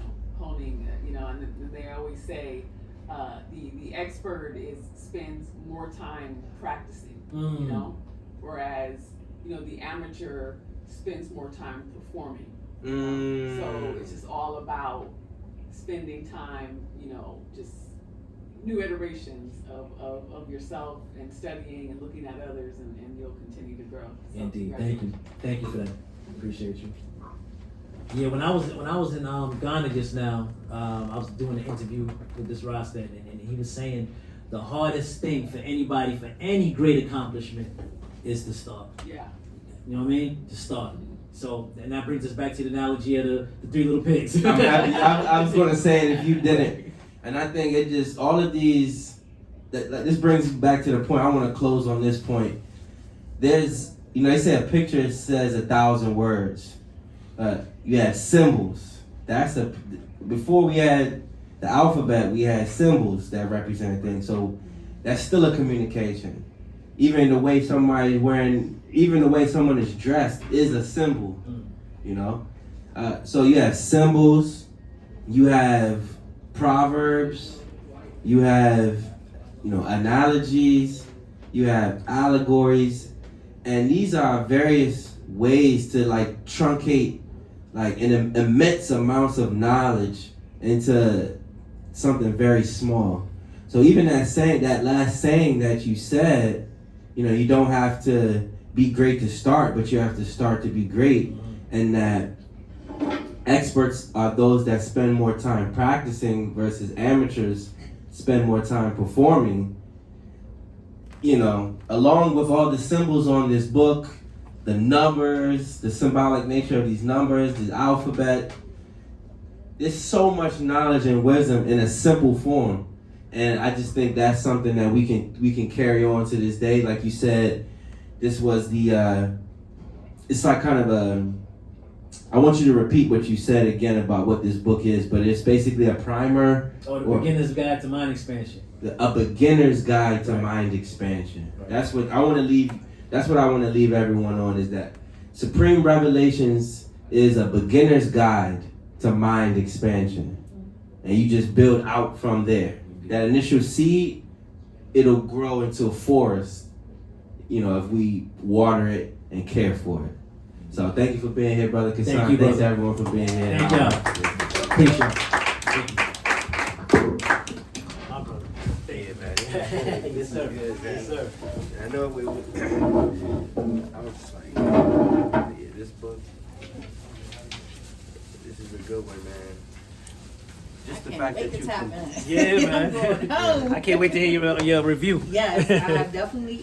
they always say the expert spends more time practicing, whereas, the amateur spends more time performing. So it's just all about spending time, just new iterations of yourself and studying and looking at others, and you'll continue to grow. So Indeed. Thank you for that. Appreciate you. Yeah, when I was in Ghana just now, I was doing an interview with this roster, and he was saying the hardest thing for anybody, for any great accomplishment, is to start. Yeah. You know what I mean? To start. So, and that brings us back to the analogy of the 3 little pigs. I'm happy. I was going to say it if you didn't. And I think it just, all of these, this brings back to the point, I want to close on this point. There's, they say a picture says 1,000 words. You had symbols. Before we had the alphabet, we had symbols that represent things. So that's still a communication. Even the way somebody's wearing, even the way someone is dressed is a symbol, So you have symbols, you have proverbs, you have, analogies, you have allegories, and these are various ways to truncate in immense amounts of knowledge into something very small. So even that last saying that you said, you don't have to be great to start, but you have to start to be great. And that experts are those that spend more time practicing versus amateurs spend more time performing. Along with all the symbols on this book, the numbers, the symbolic nature of these numbers, the alphabet, there's so much knowledge and wisdom in a simple form. And I just think that's something that we can carry on to this day. Like you said, this was it's like kind of I want you to repeat what you said again about what this book is, but it's basically a primer. The beginner's guide to mind expansion. A beginner's guide to mind expansion. Right. That's what I want to leave. That's what I want to leave everyone on, is that Supreme Revelations is a beginner's guide to mind expansion, and you just build out from there. That initial seed, it'll grow into a forest, if we water it and care for it. So thank you for being here, Brother Kasan. Thank you, Thanks brother. everyone for being here. Thank y'all. Appreciate it. My brother. Yeah, man. Yes, sir. Good, man. Yes, sir. I know I was just like, yeah, this book, this is a good one, man. Just the fact that you happen. Yeah, I'm going man. home. I can't wait to hear your review. Yes, I definitely